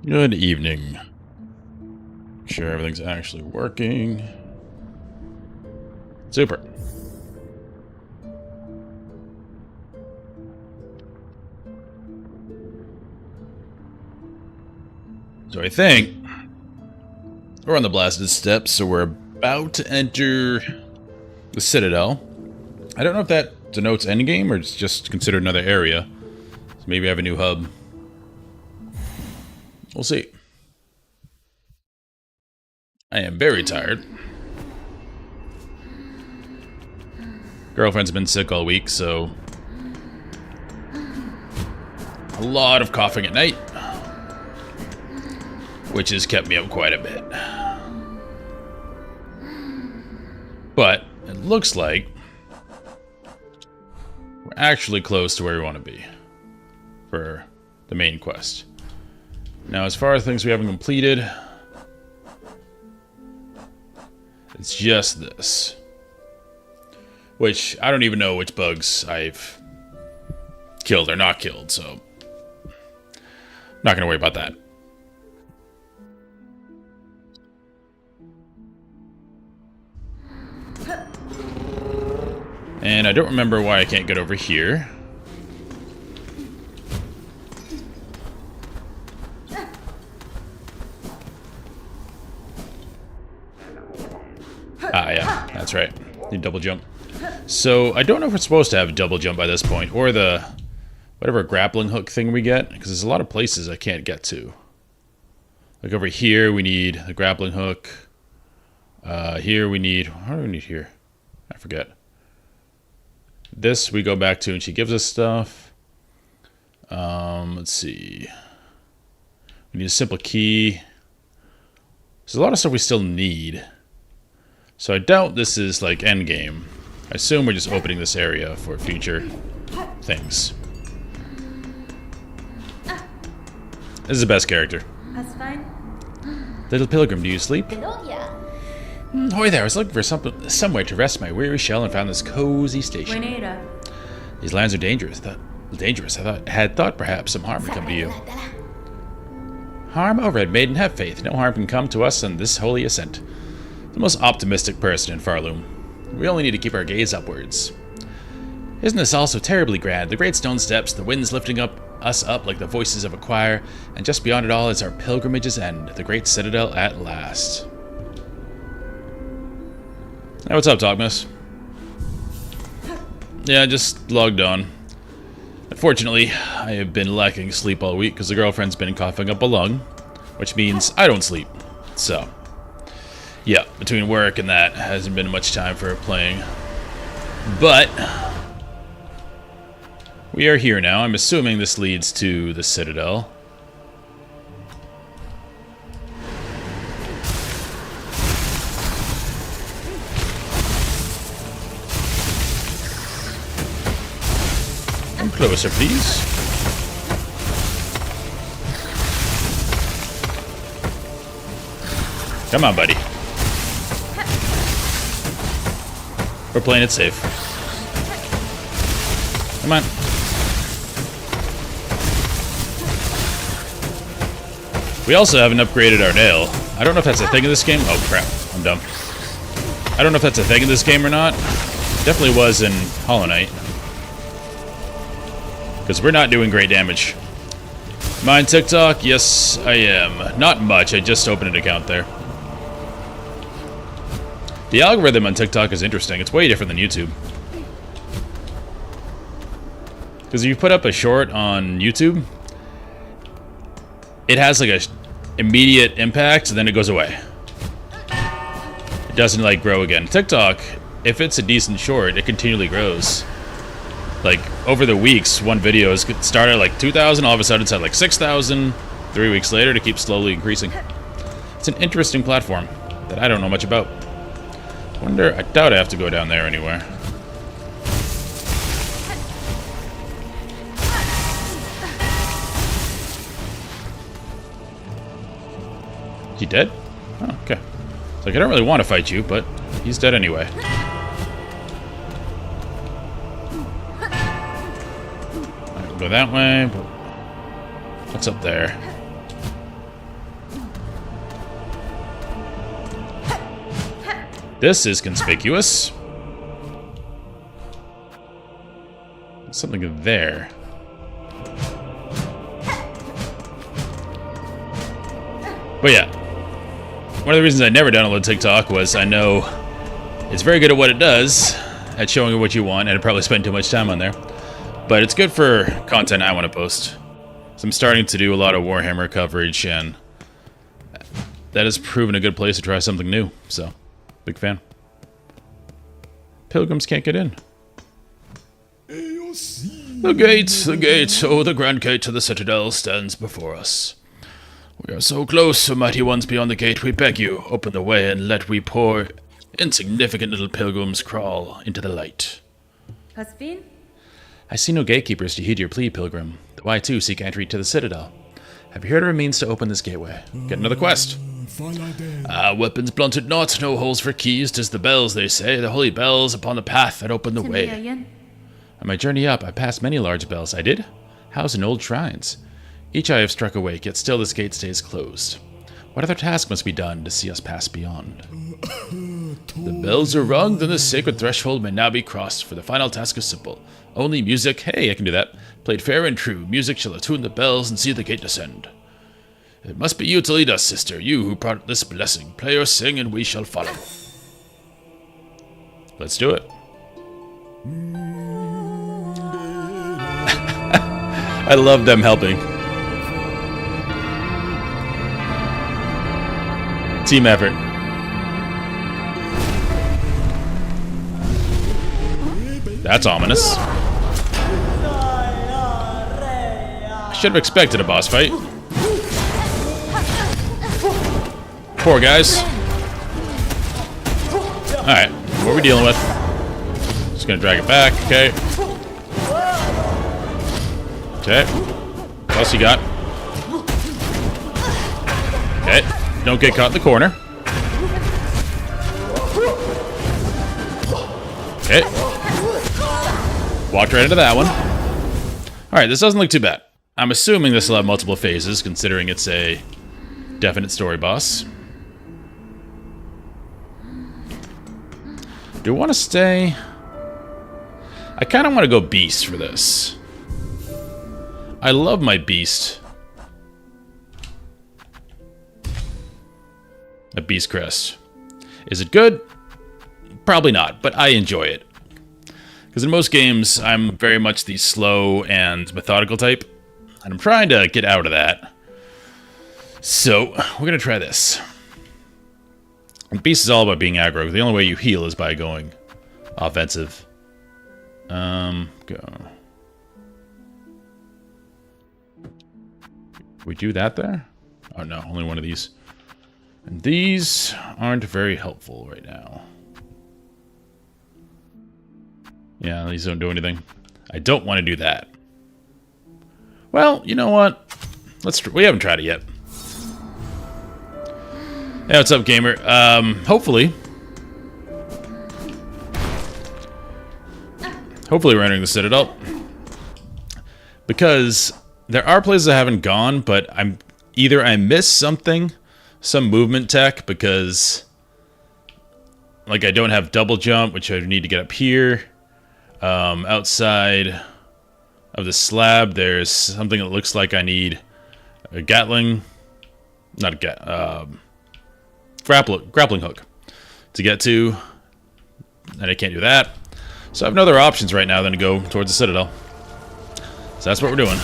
Good evening. Make sure everything's actually working. Super. So I think we're on the blasted steps, so we're about to enter the Citadel. I don't know if that denotes endgame or it's just considered another area. So maybe I have a new hub. We'll see. I am very tired. Girlfriend's been sick all week, so a lot of coughing at night, which has kept me up quite a bit. But it looks like we're actually close to where we want to be for the main quest. Now, as far as things we haven't completed, it's just this. Which, I don't even know which bugs I've killed or not killed, so not going to worry about that. And I don't remember why I can't get over here. Ah, yeah, that's right. Need double jump. So, I don't know if we're supposed to have a double jump by this point, or the whatever grappling hook thing we get, because there's a lot of places I can't get to. Like over here, we need the grappling hook. Here we need... What do we need here? I forget. This we go back to and she gives us stuff. Let's see. We need a simple key. There's a lot of stuff we still need. So I doubt this is like endgame. I assume we're just opening this area for future things. This is the best character. That's fine. Little pilgrim, do you sleep? Hello, yeah. Hoy there, I was looking for somewhere to rest my weary shell and found this cozy station. Buenera. These lands are dangerous. I had thought perhaps some harm would come to you. Harm? Oh, Red Maiden, have faith. No harm can come to us on this holy ascent. The most optimistic person in Farloom. We only need to keep our gaze upwards. Isn't this all so terribly grand? The great stone steps, the winds lifting us up like the voices of a choir, and just beyond it all is our pilgrimage's end, the great Citadel at last. Hey, what's up, Dogmas? Yeah, just logged on. Unfortunately, I have been lacking sleep all week because the girlfriend's been coughing up a lung, which means I don't sleep. So, yeah, between work and that, hasn't been much time for playing. But we are here now. I'm assuming this leads to the Citadel. Come closer, please. Come on, buddy. We're playing it safe. Come on. We also haven't upgraded our nail. I don't know if that's a thing in this game. Oh, crap. I'm dumb. I don't know if that's a thing in this game or not. Definitely was in Hollow Knight. Because we're not doing great damage. Mine TikTok? Yes, I am. Not much. I just opened an account there. The algorithm on TikTok is interesting. It's way different than YouTube. Because if you put up a short on YouTube, it has like a immediate impact, and then it goes away. It doesn't like grow again. TikTok, if it's a decent short, it continually grows. Like over the weeks, one video has started at like 2,000, all of a sudden it's at like 6,000. 3 weeks later, to keep slowly increasing. It's an interesting platform that I don't know much about. I doubt I have to go down there anywhere. He dead? Oh, okay. It's like, I don't really want to fight you, but he's dead anyway. Go that way. What's up there? This is conspicuous. There's something there. But yeah, one of the reasons I never downloaded TikTok was I know it's very good at what it does, at showing you what you want, and I probably spend too much time on there. But it's good for content I want to post. So I'm starting to do a lot of Warhammer coverage, and that has proven a good place to try something new. So, big fan. Pilgrims can't get in. The gate, oh, the grand gate to the Citadel stands before us. We are so close, O mighty ones beyond the gate, we beg you, open the way and let we poor, insignificant little pilgrims crawl into the light. Hasbin? I see no gatekeepers to heed your plea, pilgrim, though I too seek entry to the Citadel. Have you heard of a means to open this gateway? Get another quest. Weapons blunted not, no holes for keys, 'tis the bells, they say, the holy bells upon the path that open the way. On my journey up, I passed many large bells. I did? Housed in old shrines. Each I have struck awake, yet still this gate stays closed. What other task must be done to see us pass beyond? The bells are rung, then the sacred threshold may now be crossed, for the final task is simple. Only music, hey, I can do that. Played fair and true, music shall attune the bells and see the gate descend. It must be you to lead us, sister, you who brought this blessing. Play or sing, and we shall follow. Let's do it. I love them helping. Team effort. That's ominous. I should have expected a boss fight. Poor guys. Alright, what are we dealing with? Just gonna drag it back, okay. Okay. What else you got? Okay. Don't get caught in the corner. Okay. Walked right into that one. Alright, this doesn't look too bad. I'm assuming this will have multiple phases, considering it's a definite story boss. Do I want to stay? I kind of want to go beast for this. I love my beast. A beast crest. Is it good? Probably not, but I enjoy it. Because in most games, I'm very much the slow and methodical type. And I'm trying to get out of that. So, we're going to try this. And beast is all about being aggro. The only way you heal is by going offensive. Go. We do that there? Oh no, only one of these. And these aren't very helpful right now. Yeah, these don't do anything. I don't want to do that. Well, you know what? We haven't tried it yet. Hey, what's up, gamer? Hopefully we're entering the Citadel. Because there are places I haven't gone, but either I missed something, some movement tech, because like I don't have double jump, which I need to get up here. Outside of the slab, there's something that looks like I need a grappling hook to get to, and I can't do that. So I have no other options right now than to go towards the Citadel. So that's what we're doing.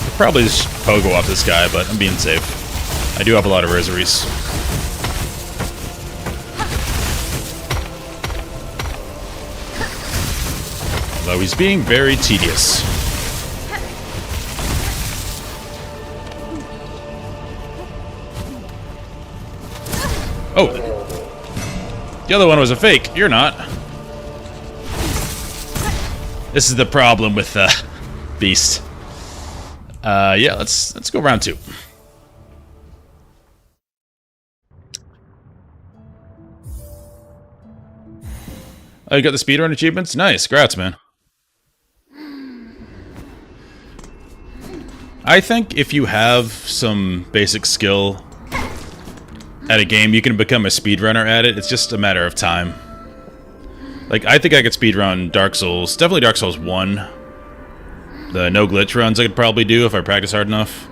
I'll probably just pogo off this guy, but I'm being safe. I do have a lot of rosaries. Although he's being very tedious. Oh! The other one was a fake. You're not. This is the problem with Beast. Yeah, let's go round 2. Oh, you got the speedrun achievements? Nice, congrats, man. I think if you have some basic skill at a game, you can become a speedrunner at it. It's just a matter of time. Like, I think I could speedrun Dark Souls. Definitely Dark Souls 1. The no glitch runs I could probably do if I practice hard enough.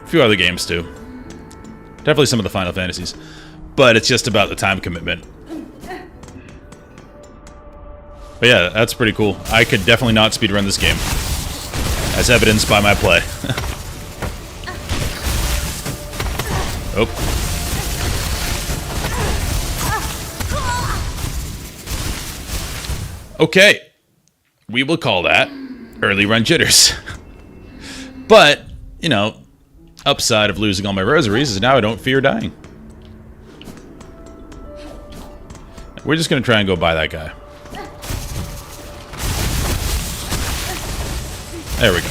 A few other games, too. Definitely some of the Final Fantasies. But it's just about the time commitment. But yeah, that's pretty cool. I could definitely not speedrun this game. As evidenced by my play. Oh. Okay. We will call that early run jitters. But, you know, upside of losing all my rosaries is now I don't fear dying. We're just going to try and go by that guy. There we go.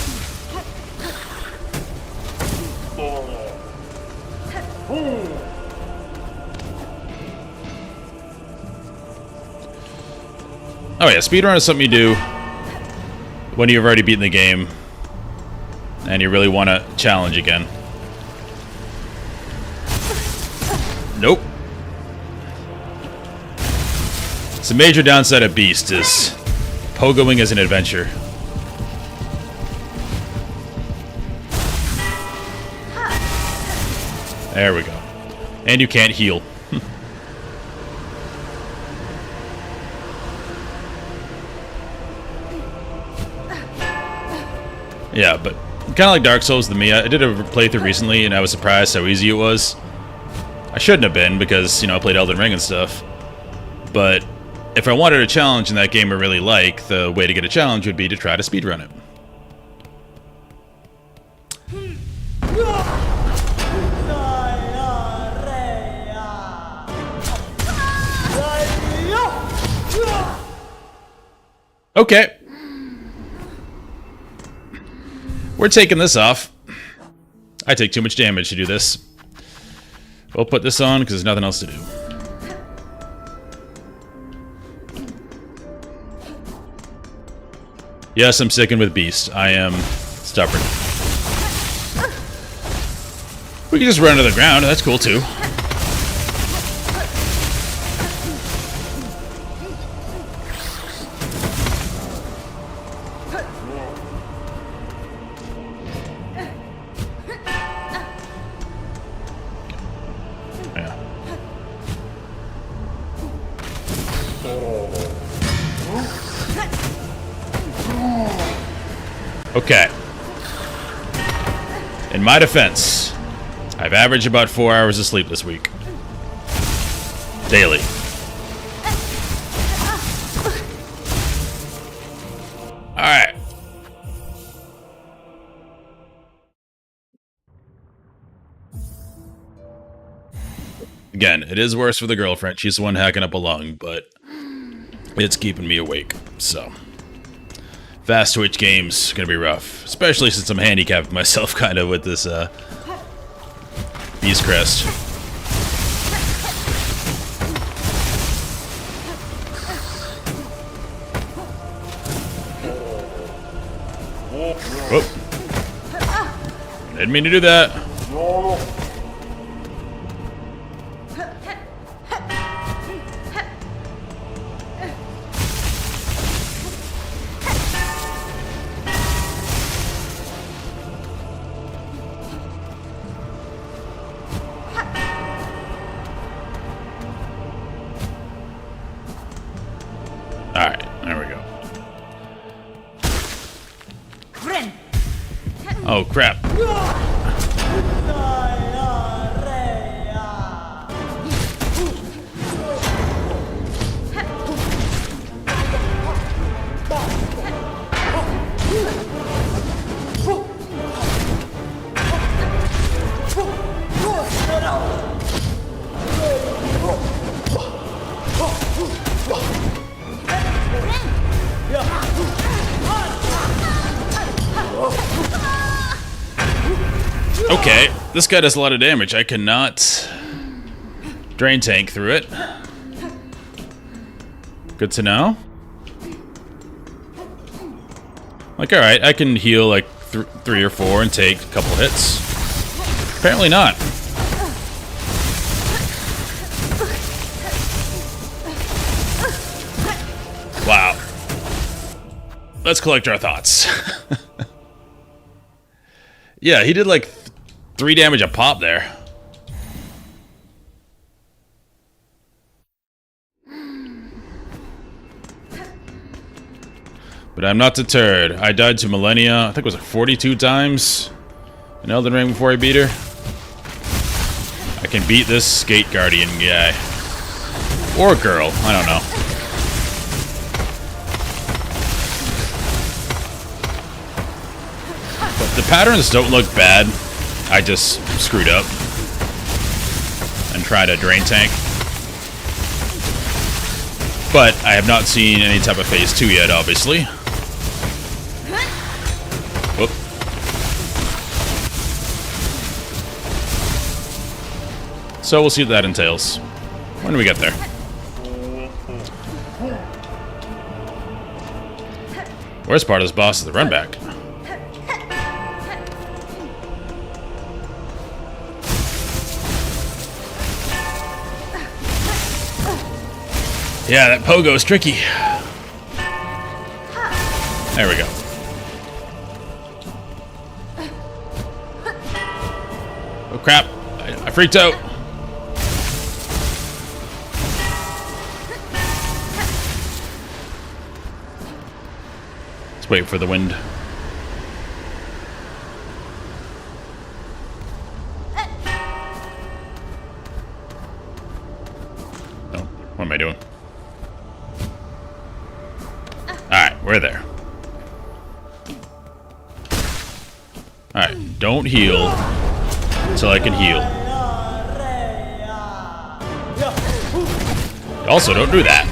Oh yeah, speedrun is something you do when you've already beaten the game and you really want to challenge again. Nope. It's a major downside of Beast is pogoing as an adventure. There we go. And you can't heal. Yeah, but kind of like Dark Souls to me. I did a playthrough recently, and I was surprised how easy it was. I shouldn't have been, because, you know, I played Elden Ring and stuff. But if I wanted a challenge in that game I really like, the way to get a challenge would be to try to speedrun it. Okay. We're taking this off. I take too much damage to do this. We'll put this on because there's nothing else to do. Yes, I'm sticking with Beast. I am stubborn. We can just run to the ground. That's cool too. Okay. In my defense, I've averaged about 4 hours of sleep this week. Daily. Alright. Again, it is worse for the girlfriend. She's the one hacking up a lung, but it's keeping me awake, so... Fast Twitch games gonna be rough, especially since I'm handicapped myself kind of with this Beast Crest. Whoop! Didn't mean to do that. Alright, there we go. Oh, crap. Okay, this guy does a lot of damage. I cannot drain tank through it. Good to know. Like, alright, I can heal like 3 or 4 and take a couple hits. Apparently not. Wow. Let's collect our thoughts. Yeah, he did like 3 damage a pop there. But I'm not deterred. I died to Millennia, I think it was like 42 times in Elden Ring before I beat her. I can beat this Skate Guardian guy. Or girl, I don't know. But the patterns don't look bad. I just screwed up and tried a drain tank. But I have not seen any type of phase 2 yet, obviously. Whoop. So we'll see what that entails. When do we get there? Worst part of this boss is the run back. Yeah, that pogo is tricky. There we go. Oh crap, I freaked out. Let's wait for the wind. Oh, what am I doing? Alright, we're there. Alright, don't heal until I can heal. Also, don't do that.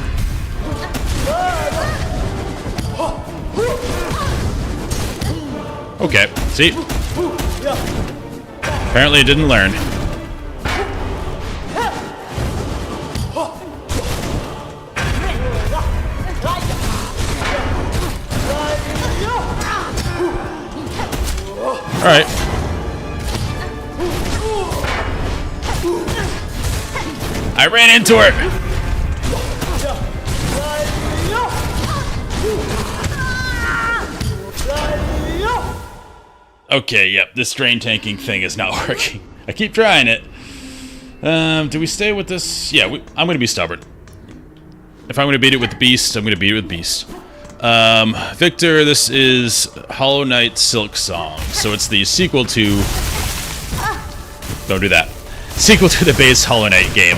Okay, see? Apparently it didn't learn. Alright. I ran into her! Okay, yep, this drain tanking thing is not working. I keep trying it. Do we stay with this? Yeah, I'm gonna be stubborn. If I'm gonna beat it with the Beast, I'm gonna beat it with Beast. Victor, this is Hollow Knight Silk Song. So it's the sequel to... Don't do that. Sequel to the base Hollow Knight game.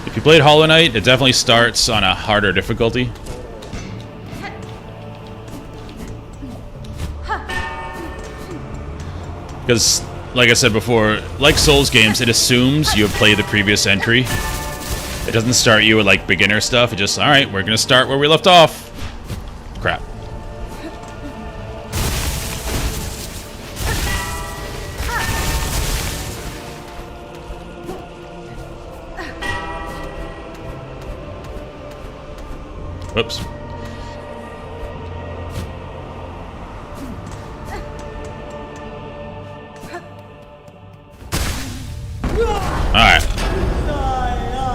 If you played Hollow Knight, it definitely starts on a harder difficulty. Because, like I said before, like Souls games, it assumes you have played the previous entry. It doesn't start you with, like, beginner stuff. It just, alright, we're gonna start where we left off. Crap. Whoops. Alright.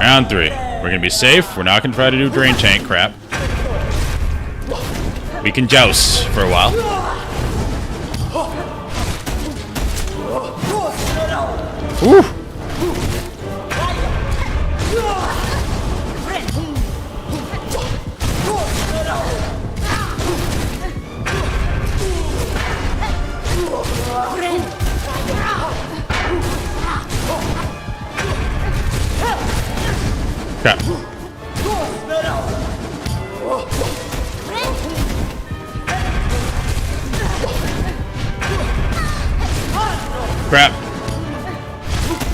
Round 3. We're gonna be safe. We're not gonna try to do drain tank crap. We can joust for a while. Ooh. Crap. Crap.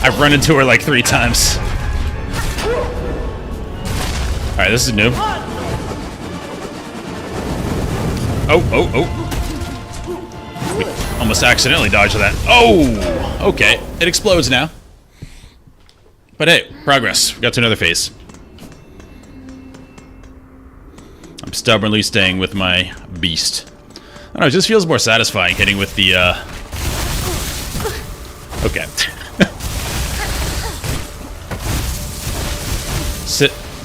I've run into her like 3 times. Alright, this is new. Oh. We almost accidentally dodged that. Oh! Okay. It explodes now. But hey, progress. We got to another phase. I'm stubbornly staying with my beast. I don't know, it just feels more satisfying hitting with the, Okay.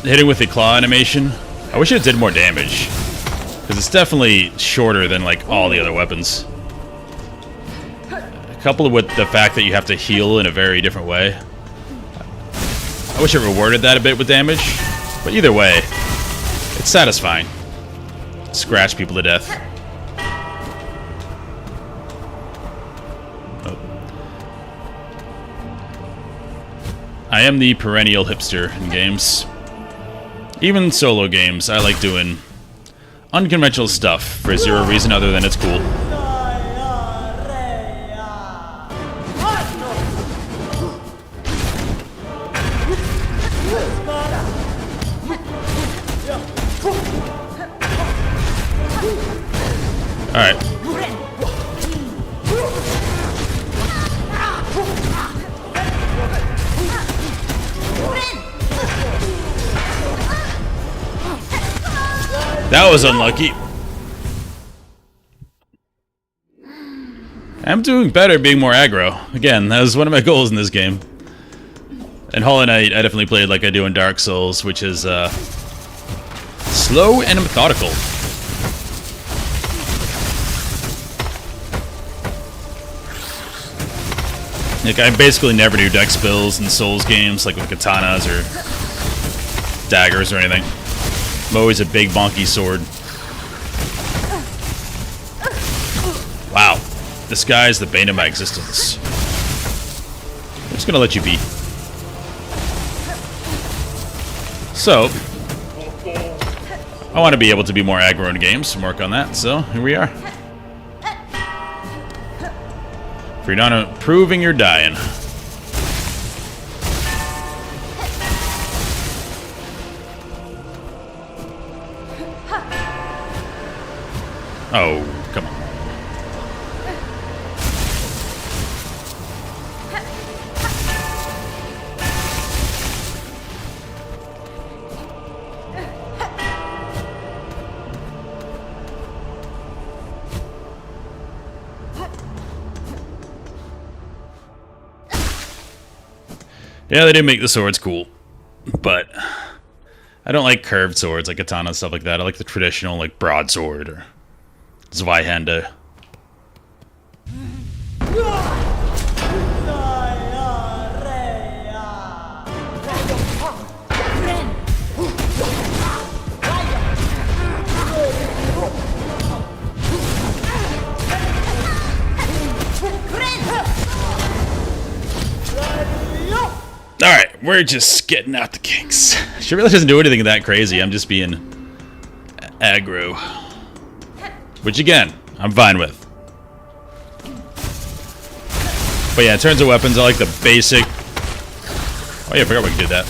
Hitting with the claw animation. I wish it did more damage. Because it's definitely shorter than, like, all the other weapons. Coupled with the fact that you have to heal in a very different way. I wish it rewarded that a bit with damage. But either way, it's satisfying. Scratch people to death. Oh. I am the perennial hipster in games. Even solo games, I like doing unconventional stuff for zero reason other than it's cool. Alright. That was unlucky. I'm doing better being more aggro. Again, that was one of my goals in this game. In Hollow Knight, I definitely played like I do in Dark Souls, which is slow and methodical. Like, I basically never do dex builds in Souls games, like with katanas or daggers or anything. I'm always a big bonky sword. Wow, this guy is the bane of my existence. I'm just gonna let you be. So, I want to be able to be more aggro in games and work on that, so here we are. If you're not improving, you're dying. Oh, come on. Yeah, they did make the swords cool, but I don't like curved swords like katana and stuff like that. I like the traditional, like, broadsword or Zweihände. Alright, we're just getting out the kinks. She really doesn't do anything that crazy. I'm just being aggro. Which, again, I'm fine with. But yeah, in terms of weapons, I like the basic... Oh yeah, I forgot we could do that.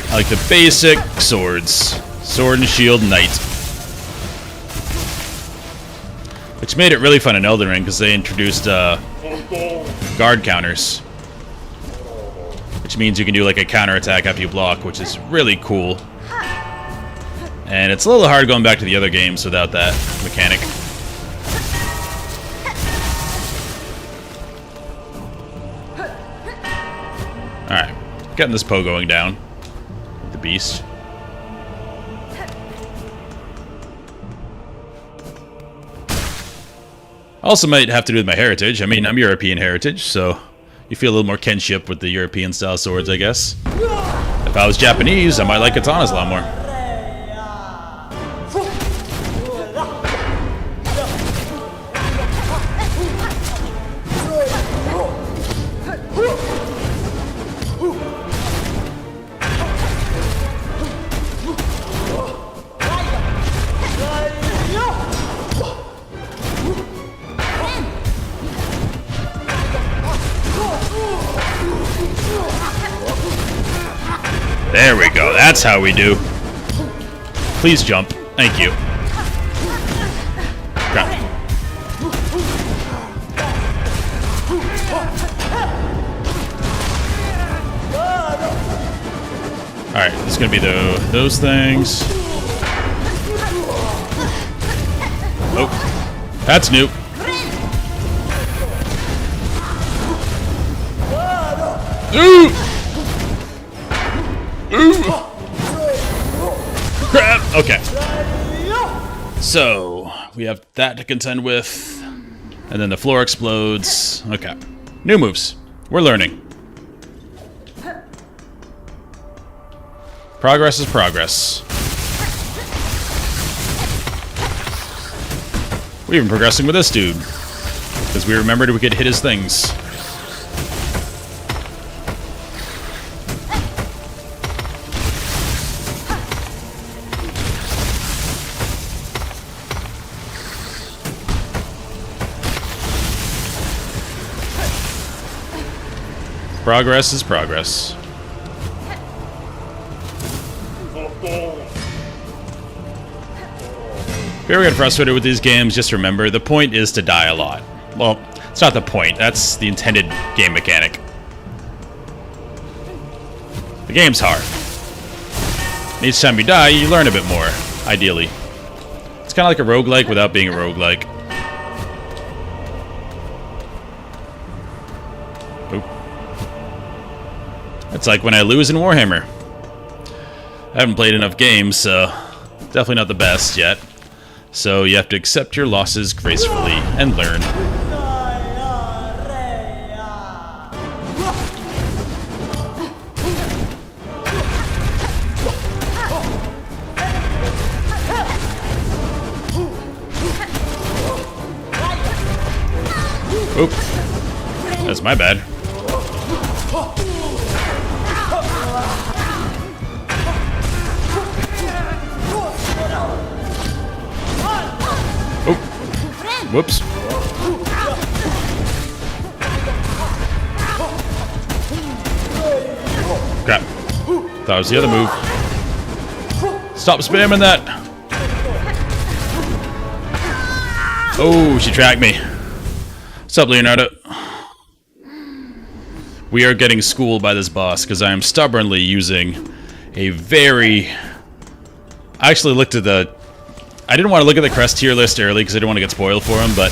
I like the basic swords. Sword and shield knight. Which made it really fun in Elden Ring, because they introduced guard counters. Which means you can do like a counterattack after you block, which is really cool. And it's a little hard going back to the other games without that mechanic. Alright, getting this Poe going down. The beast. Also might have to do with my heritage. I mean, I'm European heritage, so you feel a little more kinship with the European style swords, I guess. If I was Japanese, I might like katanas a lot more. There we go. That's how we do. Please jump. Thank you. Okay. gonna be those things. Oh, that's new. Ooh! Ooh! Crap! Okay. So, we have that to contend with. And then the floor explodes. Okay. New moves. We're learning. Progress is progress. We're even progressing with this dude. Because we remembered we could hit his things. Progress is progress. If you ever get frustrated with these games, just remember, the point is to die a lot. Well, it's not the point. That's the intended game mechanic. The game's hard. And each time you die, you learn a bit more, ideally. It's kind of like a roguelike without being a roguelike. Oop. It's like when I lose in Warhammer. I haven't played enough games, so definitely not the best yet. So you have to accept your losses gracefully and learn. Oop. That's my bad. Whoops. Crap. Thought it was the other move. Stop spamming that. Oh, she tracked me. What's up, Leonardo? We are getting schooled by this boss because I am stubbornly using a very... I actually looked at the... I didn't want to look at the crest tier list early because I didn't want to get spoiled for him, but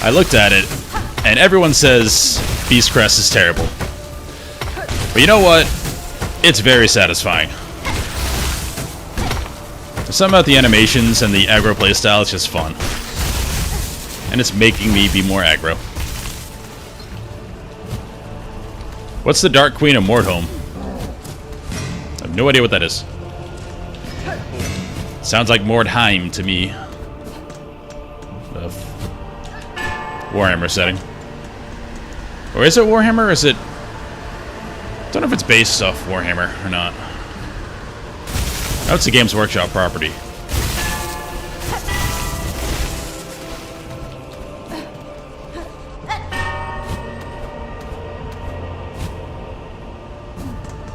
I looked at it, and everyone says Beast Crest is terrible. But you know what? It's very satisfying. Something about the animations and the aggro playstyle is just fun. And it's making me be more aggro. What's the Dark Queen of Mordhome? I have no idea what that is. Sounds like Mordheim to me. Of Warhammer setting. Or is it Warhammer, or is it... I don't know if it's based off Warhammer or not. Oh, it's a Games Workshop property.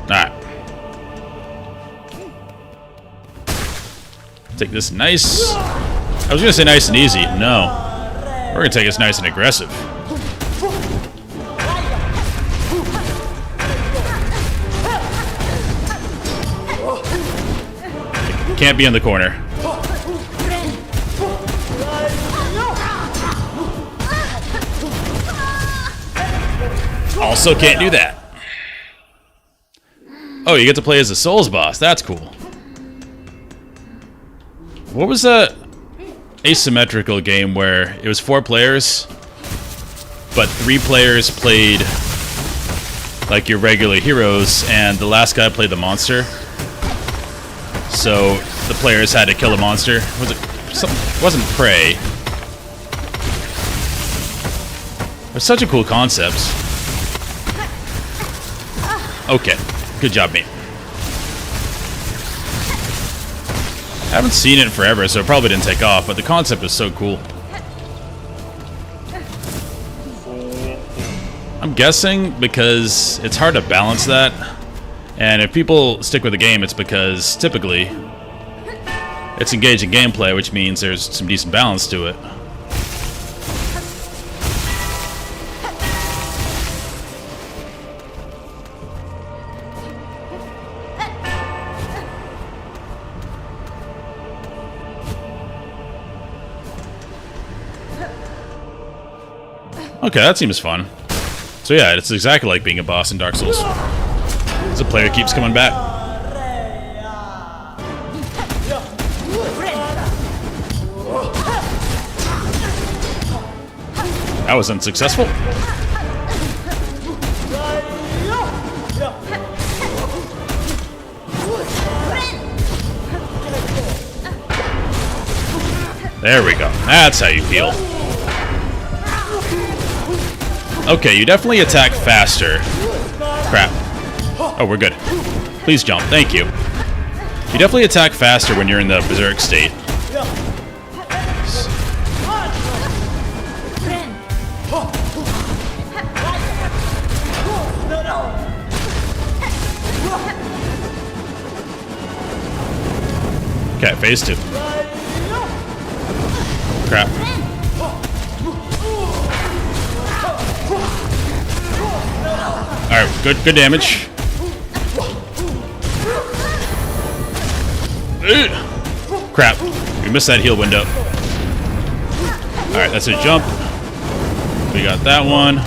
Alright. Take this nice... I was gonna say nice and easy. No. We're gonna take this nice and aggressive. Can't be in the corner. Also can't do that. Oh, you get to play as a Souls boss. That's cool. What was that asymmetrical game where it was 4 players, but 3 players played like your regular heroes, and the last guy played the monster? So the players had to kill a monster. Was it something? It wasn't Prey. It's such a cool concept. Okay, good job, mate. I haven't seen it in forever, so it probably didn't take off, but the concept is so cool. I'm guessing because it's hard to balance that, and if people stick with the game, it's because typically it's engaging gameplay, which means there's some decent balance to it. Okay, that seems fun. So yeah, it's exactly like being a boss in Dark Souls. The player keeps coming back. That was unsuccessful. There we go. That's how you feel. Okay, you definitely attack faster. Crap. Oh, we're good. Please jump. Thank you. You definitely attack faster when you're in the berserk state. Okay, phase 2. Crap. Alright, good damage. Ugh. Crap. We missed that heal window. Alright, that's a jump. We got that one.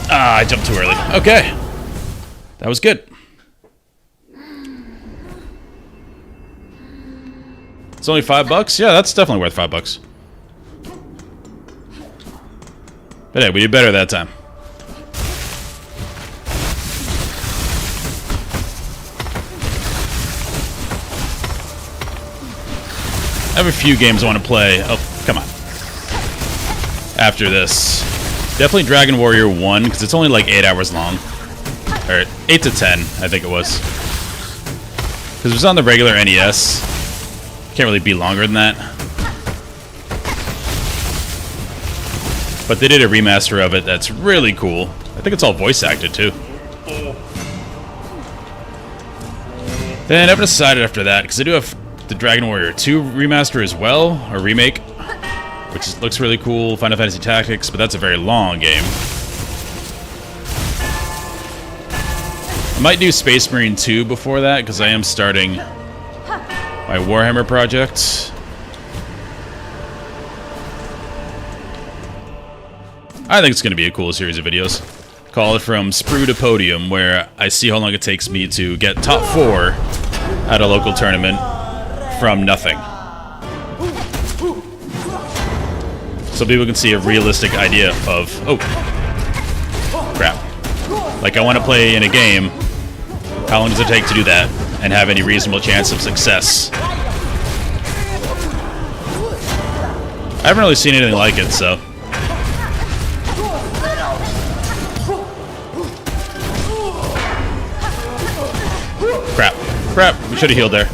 Ah, I jumped too early. Okay. That was good. It's only $5? Yeah, that's definitely worth $5. But hey, we did better that time. I have a few games I want to play. Oh, come on. After this. Definitely Dragon Warrior 1, because it's only like 8 hours long. Or 8 to 10, I think it was. Because it was on the regular NES. Can't really be longer than that. But they did a remaster of it that's really cool. I think it's all voice acted too. Then I've decided after that, because I do have the Dragon Warrior 2 remaster as well, or remake, which looks really cool, Final Fantasy Tactics, but that's a very long game. I might do Space Marine 2 before that, because I am starting my Warhammer project. I think it's going to be a cool series of videos. Call it From Sprue to Podium, where I see how long it takes me to get top 4 at a local tournament from nothing. So people can see a realistic idea of, oh, crap. Like I want to play in a game, how long does it take to do that and have any reasonable chance of success? I haven't really seen anything like it, so. Crap, we should have healed there.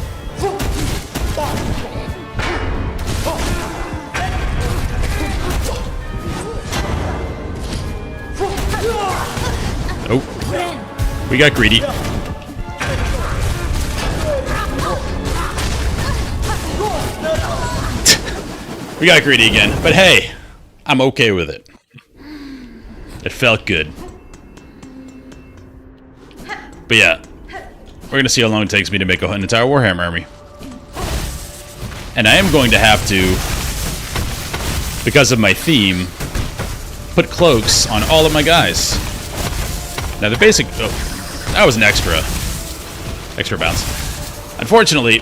Oh, we got greedy. We got greedy again, but hey, I'm okay with it. It felt good. But yeah, we're gonna see how long it takes me to make an entire Warhammer army. And I am going to have to, because of my theme, put cloaks on all of my guys. Now the basic, oh, that was an extra bounce. Unfortunately,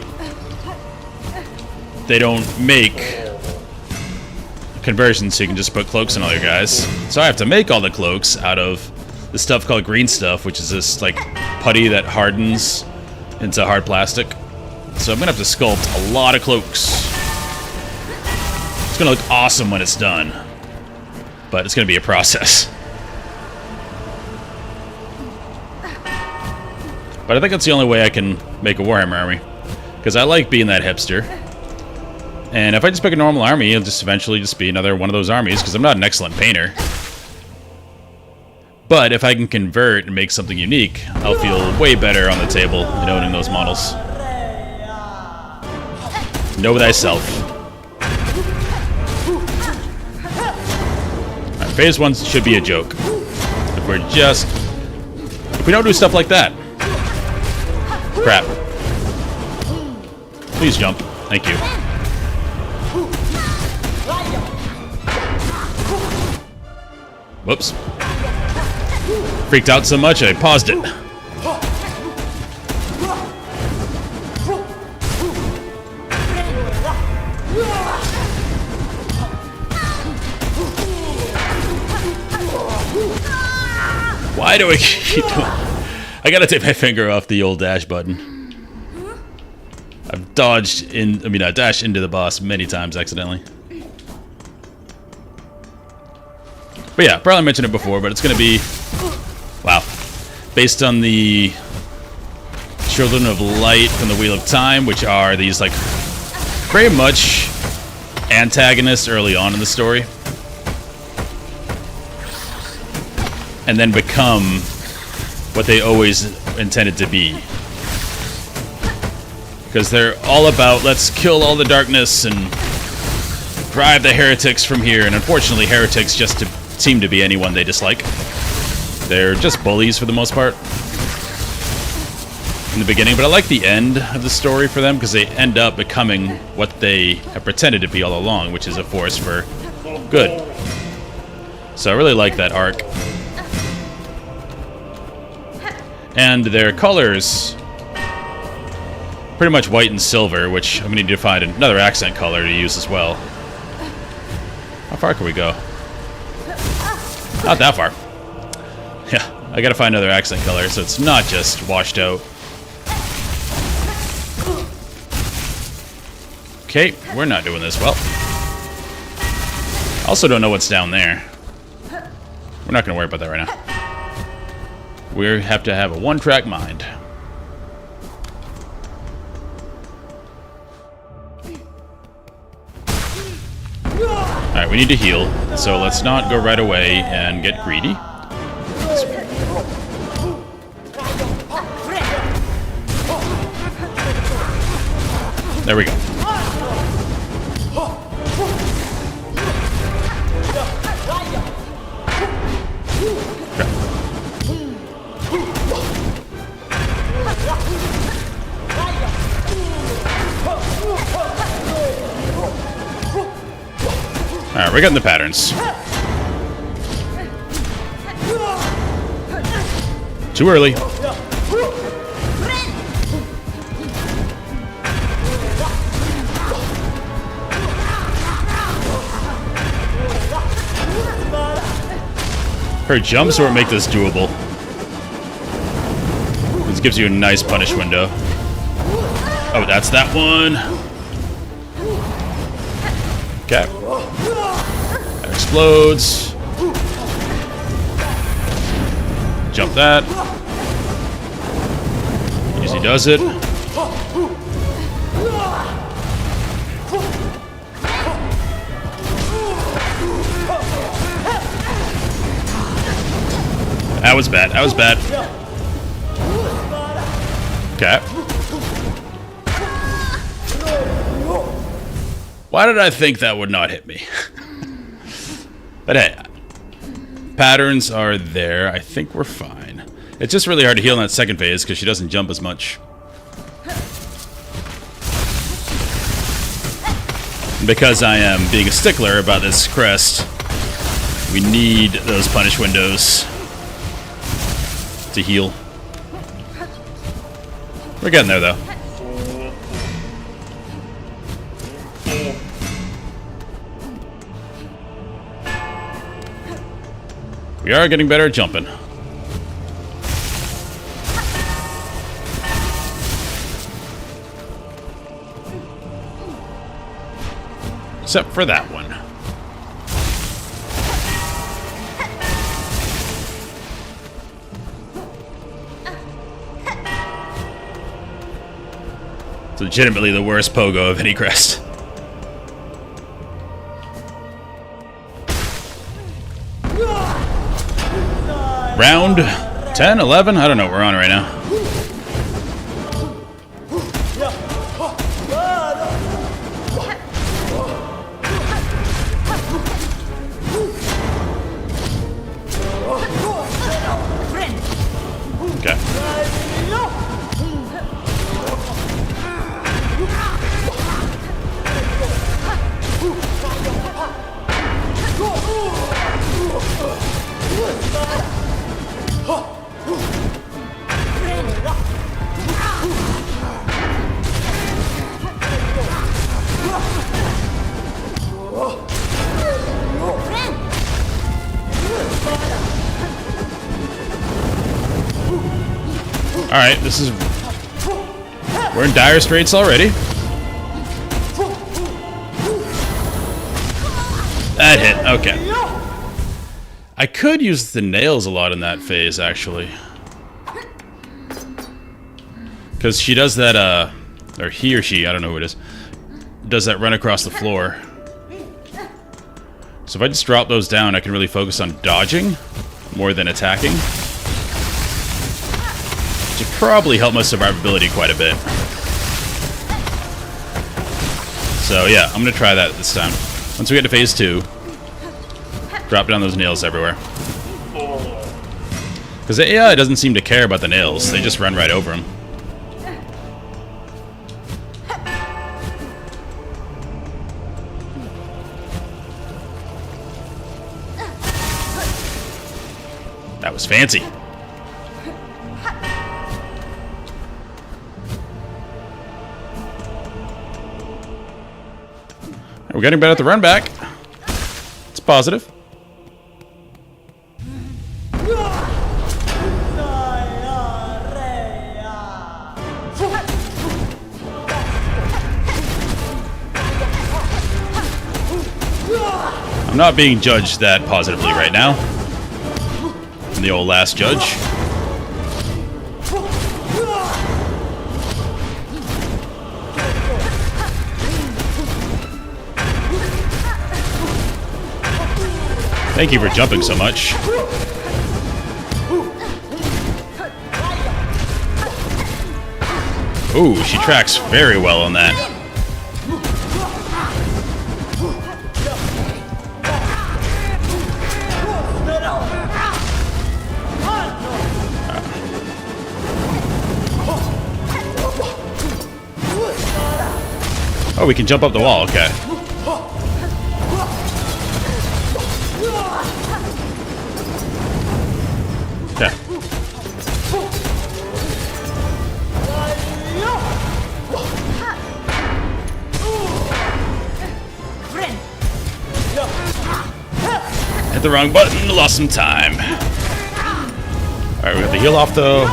they don't make conversions so you can just put cloaks on all your guys. So I have to make all the cloaks out of this stuff called green stuff, which is this like putty that hardens into hard plastic. So I'm gonna have to sculpt a lot of cloaks. It's gonna look awesome when it's done, but it's gonna be a process. But I think that's the only way I can make a Warhammer army, because I like being that hipster. And if I just pick a normal army, it'll just eventually just be another one of those armies, because I'm not an excellent painter. But if I can convert and make something unique, I'll feel way better on the table in owning those models. Know thyself. Alright, phase 1 should be a joke. If we don't do stuff like that. Crap. Please jump. Thank you. Whoops. Freaked out so much, I paused it. Why do I keep doing... I gotta take my finger off the old dash button. I've dodged in... I dashed into the boss many times accidentally. But yeah, probably mentioned it before, but it's gonna be... Wow. Based on the Children of Light from the Wheel of Time, which are these, like, very much antagonists early on in the story. And then become what they always intended to be. Because they're all about, let's kill all the darkness and drive the heretics from here. And unfortunately, heretics just seem to be anyone they dislike. They're just bullies for the most part in the beginning, but I like the end of the story for them because they end up becoming what they have pretended to be all along, which is a force for good. So I really like that arc. And their colors, pretty much white and silver, which I'm going to need to find another accent color to use as well. How far can we go? Not that far. Yeah, I gotta find another accent color so it's not just washed out. Okay, we're not doing this well. Also don't know what's down there. We're not gonna worry about that right now. We have to have a one-track mind. Alright, we need to heal, so let's not go right away and get greedy. There we go. Alright, we're getting the patterns. Too early. Her jump sword make this doable. This gives you a nice punish window. Oh, that's that one. Okay. That explodes. Jump that. Easy does it. That was bad. That was bad. Okay. Why did I think that would not hit me? But hey, patterns are there. I think we're fine. It's just really hard to heal in that second phase because she doesn't jump as much. And because I am being a stickler about this crest, we need those punish windows to heal. We're getting there, though. We are getting better at jumping. Except for that one. It's legitimately the worst pogo of any crest. Round 10, 11? I don't know what we're on right now. Okay. Alright, this is... We're in dire straits already. That hit, okay. I could use the nails a lot in that phase, actually. Because she does that, or he or she, I don't know who it is, does that run across the floor. So if I just drop those down, I can really focus on dodging more than attacking. Which would probably help my survivability quite a bit. So yeah, I'm going to try that this time. Once we get to phase 2, drop down those nails everywhere. Because the AI doesn't seem to care about the nails, they just run right over them. That was fancy. We're getting better at the run back. It's positive. I'm not being judged that positively right now. I'm the old last judge. Thank you for jumping so much. Ooh, she tracks very well on that. Oh, we can jump up the wall, okay. Okay. Hit the wrong button, lost some time. Alright, we got the heal off though.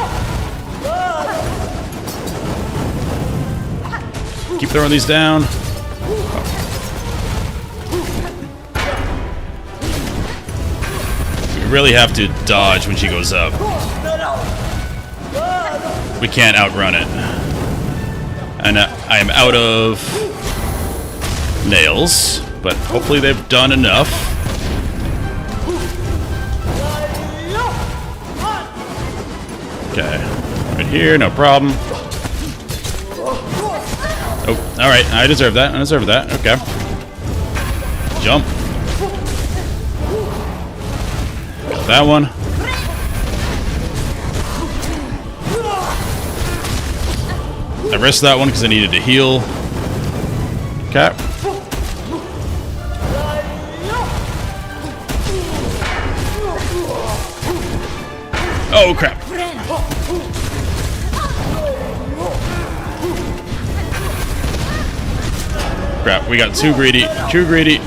Keep throwing these down. We really have to dodge when she goes up. We can't outrun it. And I am out of nails, but hopefully they've done enough. Okay, right here, no problem. Oh, alright, I deserve that, I deserve that, okay. Jump. Got that one. I risked that one because I needed to heal. Okay. Oh, crap. Crap, we got too greedy. Too greedy.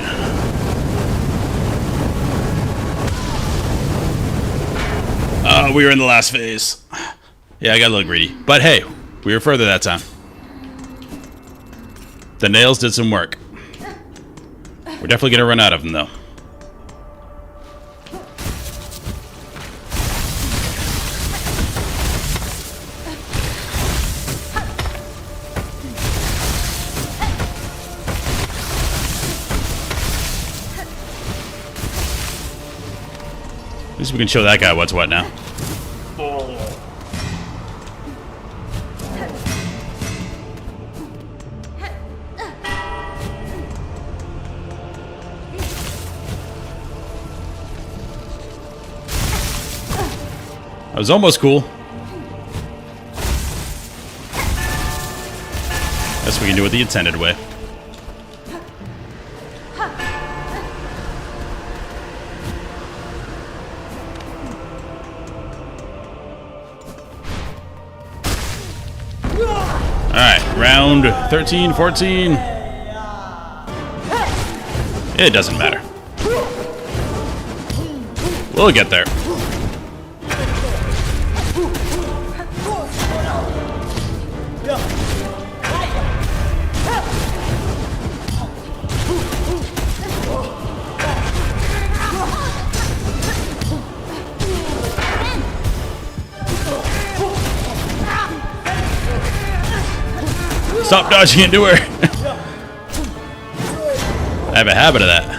We were in the last phase. Yeah, I got a little greedy. But hey, we were further that time. The nails did some work. We're definitely going to run out of them, though. At least we can show that guy what's what now. That was almost cool. Guess we can do it the intended way. Alright, round 13, 14. It doesn't matter. We'll get there. Stop dodging into her. I have a habit of that.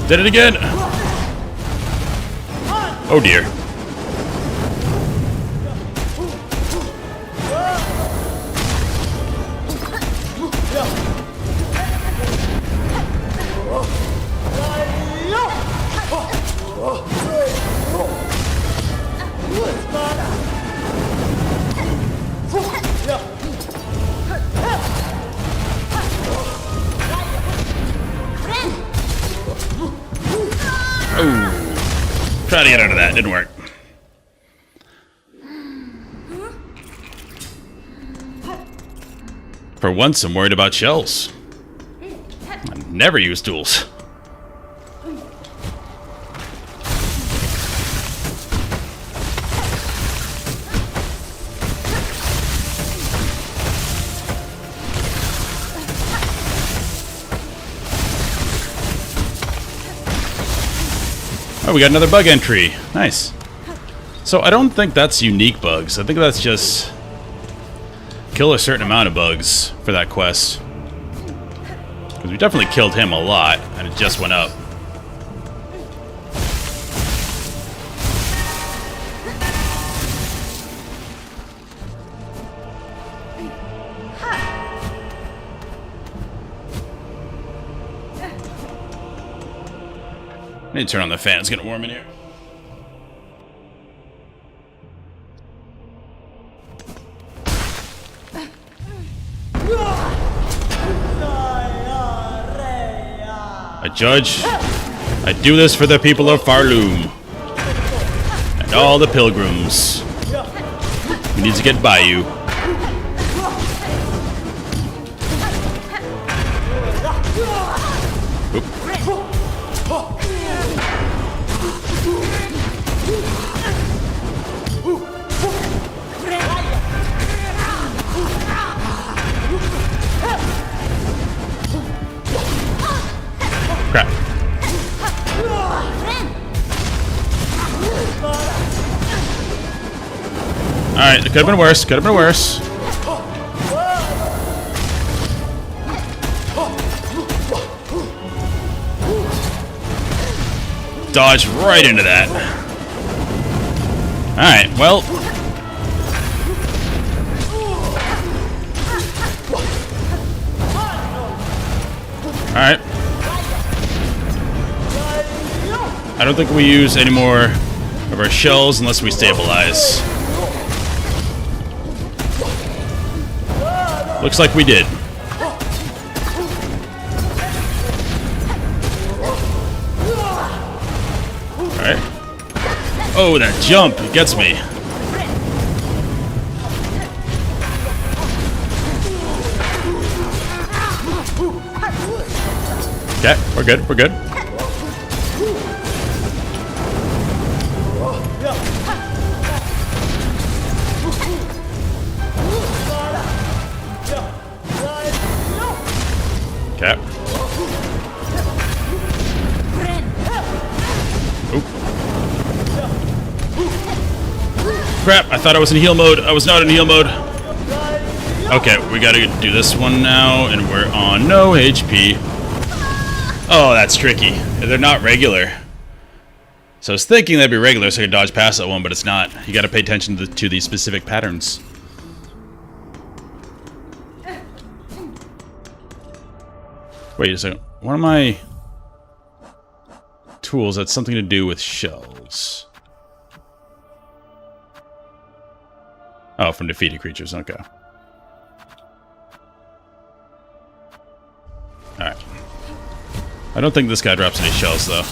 Did it again. Oh dear. Oh, try to get out of that. Didn't work. For once, I'm worried about shells. I never use tools. Oh, we got another bug entry. Nice. So I don't think that's unique bugs. I think that's just kill a certain amount of bugs for that quest. Because we definitely killed him a lot, and it just went up. I need to turn on the fan. It's getting warm in here. A judge, I do this for the people of Farloom and all the pilgrims. We need to get by you. Oop. Crap. Alright, it could have been worse. Could have been worse. Dodge right into that. Alright, well. Alright. I don't think we use any more of our shells unless we stabilize. Looks like we did. Alright. Oh, that jump gets me. Okay, we're good, we're good. Okay. Oop. Crap, I thought I was in heal mode. I was not in heal mode. Okay, we gotta do this one now, and we're on no HP. Oh, that's tricky. They're not regular. So I was thinking they'd be regular so I could dodge past that one, but it's not. You gotta pay attention to these specific patterns. Wait a second. One of my tools that's something to do with shells. Oh, from defeated creatures. Okay. Alright. I don't think this guy drops any shells, though.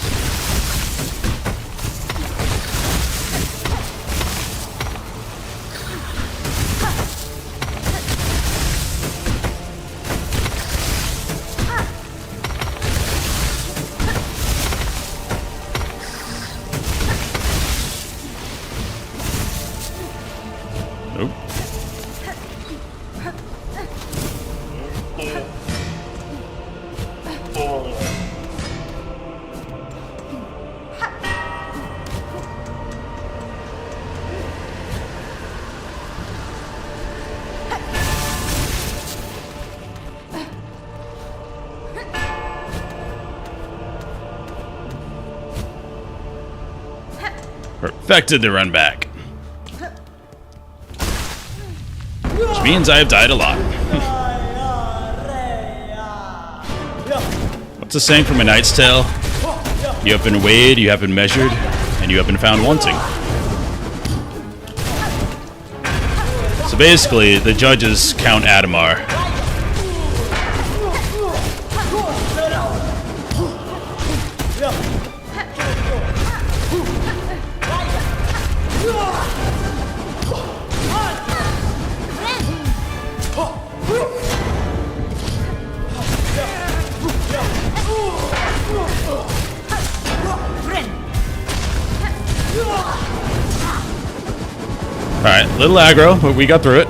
Perfected the run back. Which means I have died a lot. What's the saying from A Knight's Tale? You have been weighed, you have been measured, and you have been found wanting. So basically, the judges count Adamar. Alright, little aggro, but we got through it.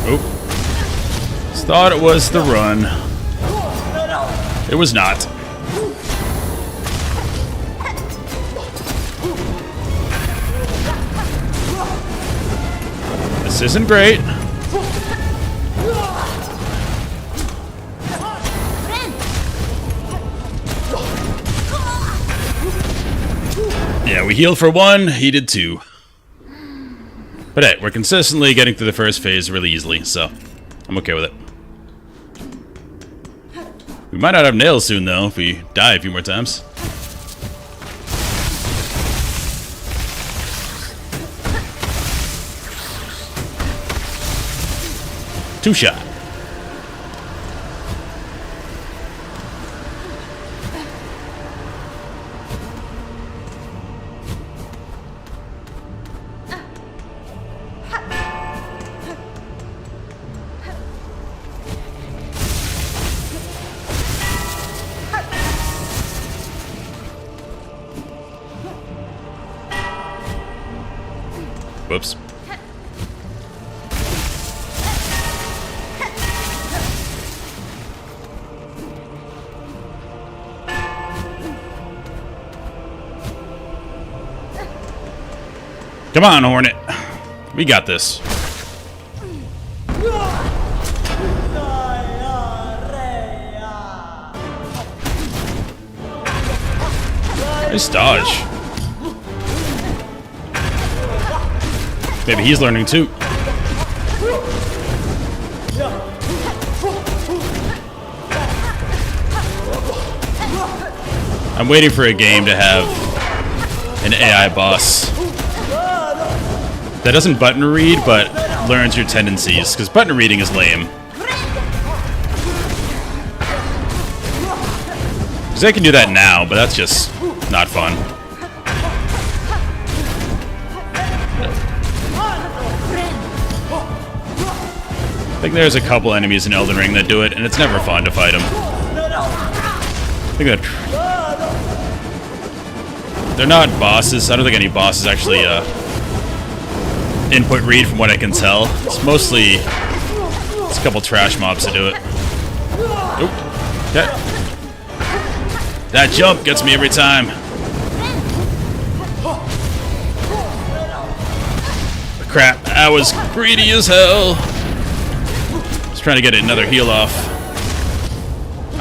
Oop. Thought it was the run. It was not. This isn't great. Yeah, we healed for one, he did two. But hey, we're consistently getting through the first phase really easily, so I'm okay with it. We might not have nails soon, though, if we die a few more times. Two shot. Whoops. Come on, Hornet. We got this. Nice dodge. Maybe he's learning too. I'm waiting for a game to have an AI boss that doesn't button read, but learns your tendencies, because button reading is lame. Because they can do that now, but that's just not fun. I think there's a couple enemies in Elden Ring that do it, and it's never fun to fight them. I think that they're not bosses. I don't think any bosses actually input read, from what I can tell. It's mostly a couple trash mobs that do it. Oop. That jump gets me every time. Crap, I was greedy as hell. Trying to get another heal off.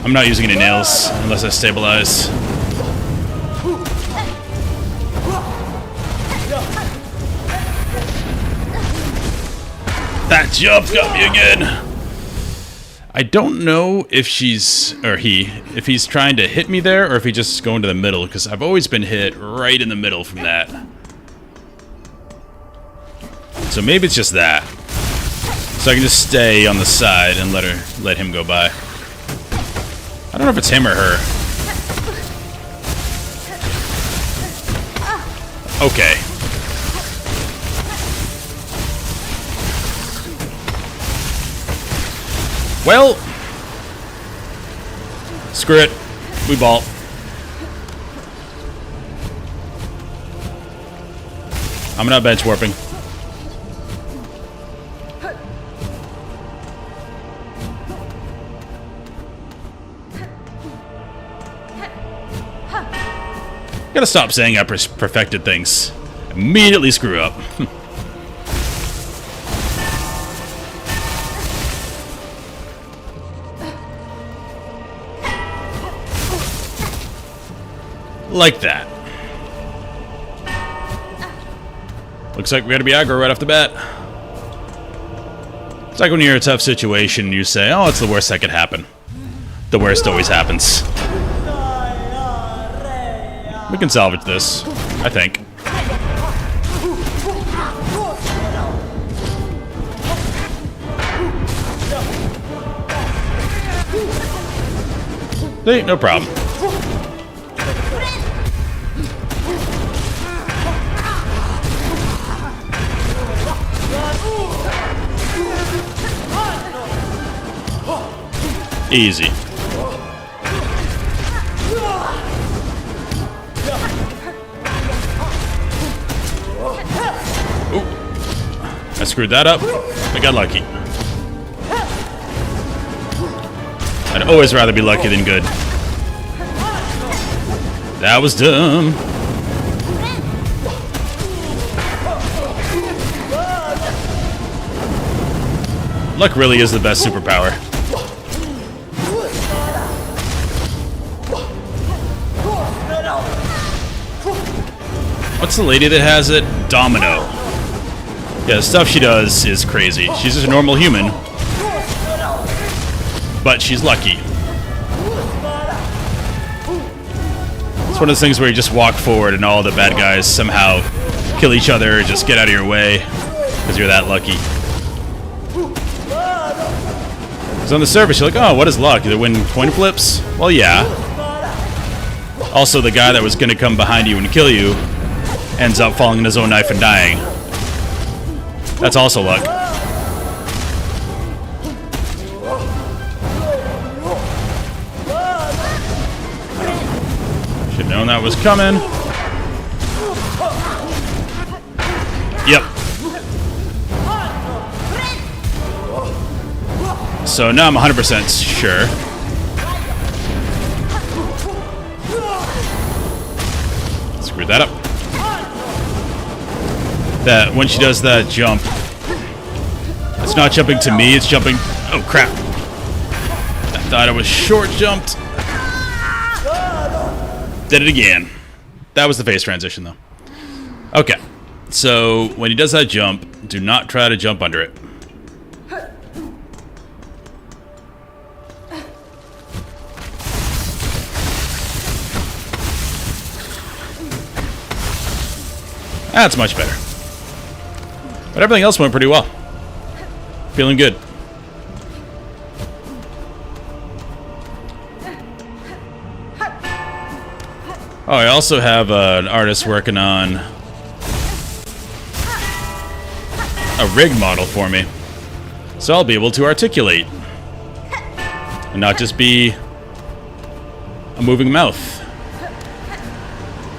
I'm not using any nails unless I stabilize. That jump got me again. I don't know if she's, or he, if he's trying to hit me there or if he's just going to the middle, because I've always been hit right in the middle from that. So maybe it's just that. So I can just stay on the side and let him go by. I don't know if it's him or her. Okay. Well, screw it. We ball. I'm not bench warping. Gotta stop saying I perfected things. Immediately screw up. Like that. Looks like we gotta be aggro right off the bat. It's like when you're in a tough situation, you say, oh, it's the worst that could happen. The worst always happens. We can salvage this, I think. Hey, no problem. Easy. Ooh. I screwed that up. I got lucky. I'd always rather be lucky than good. That was dumb. Luck really is the best superpower. What's the lady that has it? Domino. Yeah, the stuff she does is crazy. She's just a normal human. But she's lucky. It's one of those things where you just walk forward and all the bad guys somehow kill each other or just get out of your way because you're that lucky. So on the surface, you're like, oh, what is luck? They win coin flips? Well, yeah. Also, the guy that was going to come behind you and kill you ends up falling in his own knife and dying. That's also luck. Should've known that was coming. Yep. So now I'm 100% sure. Screwed that up. That when she does that jump, it's not jumping to me, it's jumping... Oh, crap. I thought it was short jumped. Did it again. That was the face transition, though. Okay. So, when he does that jump, do not try to jump under it. That's much better. But everything else went pretty well. Feeling good. Oh, I also have an artist working on a rig model for me. So I'll be able to articulate. And not just be a moving mouth.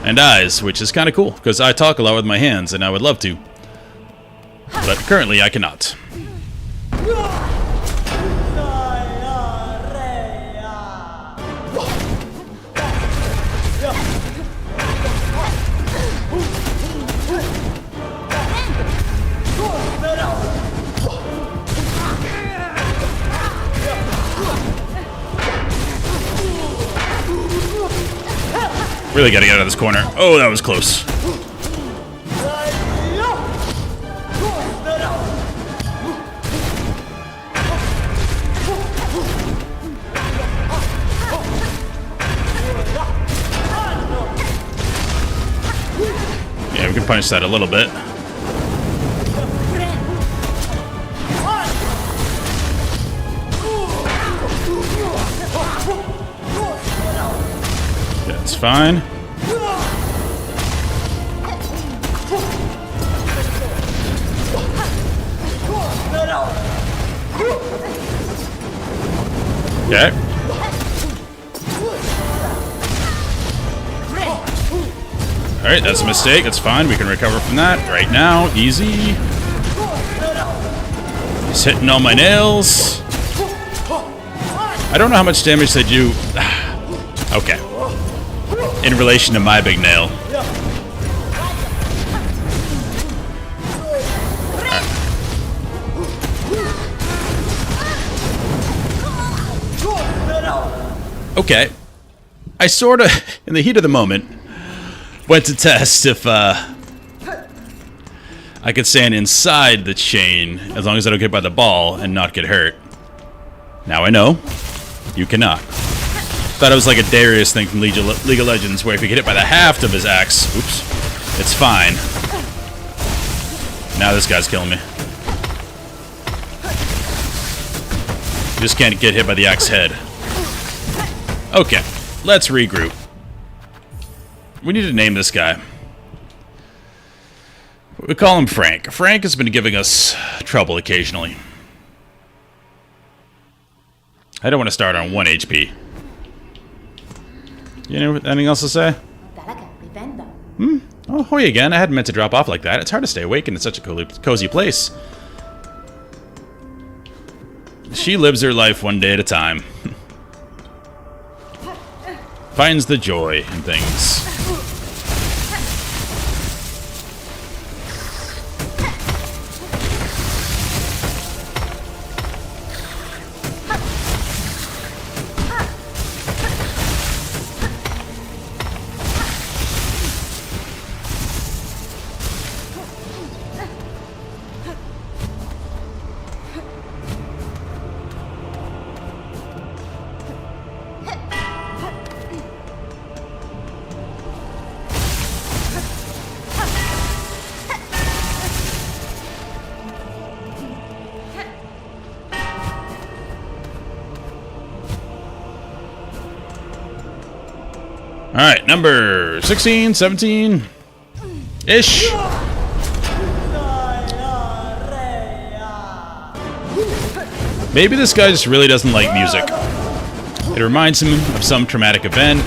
And eyes, which is kind of cool, because I talk a lot with my hands, and I would love to. But currently, I cannot. Really gotta get out of this corner. Oh, that was close. Yeah, we can punish that a little bit. That's fine. Okay. Alright, that's a mistake. That's fine. We can recover from that right now. Easy. He's hitting all my nails. I don't know how much damage they do. Okay. In relation to my big nail. Okay. I sort of, in the heat of the moment, went to test if I could stand inside the chain as long as I don't get by the ball and not get hurt. Now I know you cannot. Thought it was like a Darius thing from League of Legends where if you get hit by the haft of his axe, oops, it's fine. Now this guy's killing me. You just can't get hit by the axe head. Okay, let's regroup. We need to name this guy. We call him Frank. Frank has been giving us trouble occasionally. I don't want to start on 1 HP. You know anything else to say? Oh, Hoy again. I hadn't meant to drop off like that. It's hard to stay awake in such a cozy place. She lives her life one day at a time. Finds the joy in things. Alright, number 16, 17-ish. Maybe this guy just really doesn't like music. It reminds him of some traumatic event.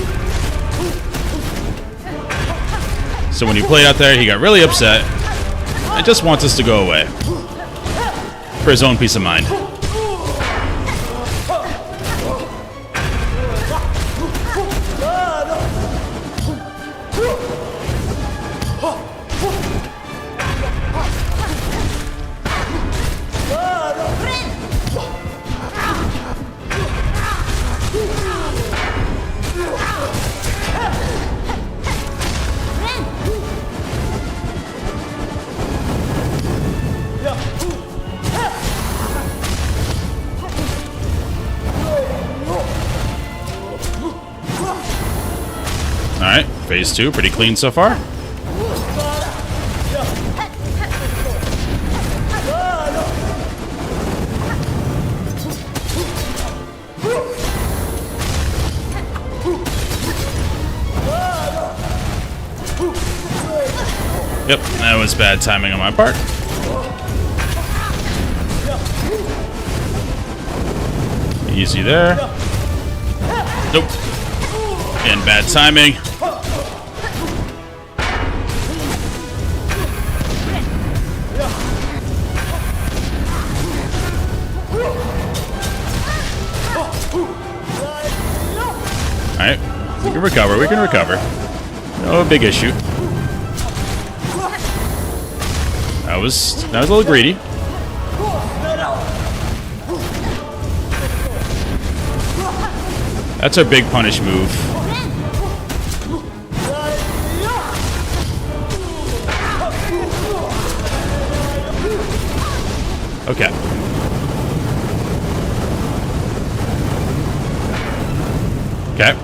So when he played out there, he got really upset and just wants us to go away. For his own peace of mind. Alright, phase 2, pretty clean so far. Yep, that was bad timing on my part. Easy there. Nope. And bad timing. Alright, we can recover, we can recover. No big issue. That was a little greedy. That's our big punish move. Okay. Okay.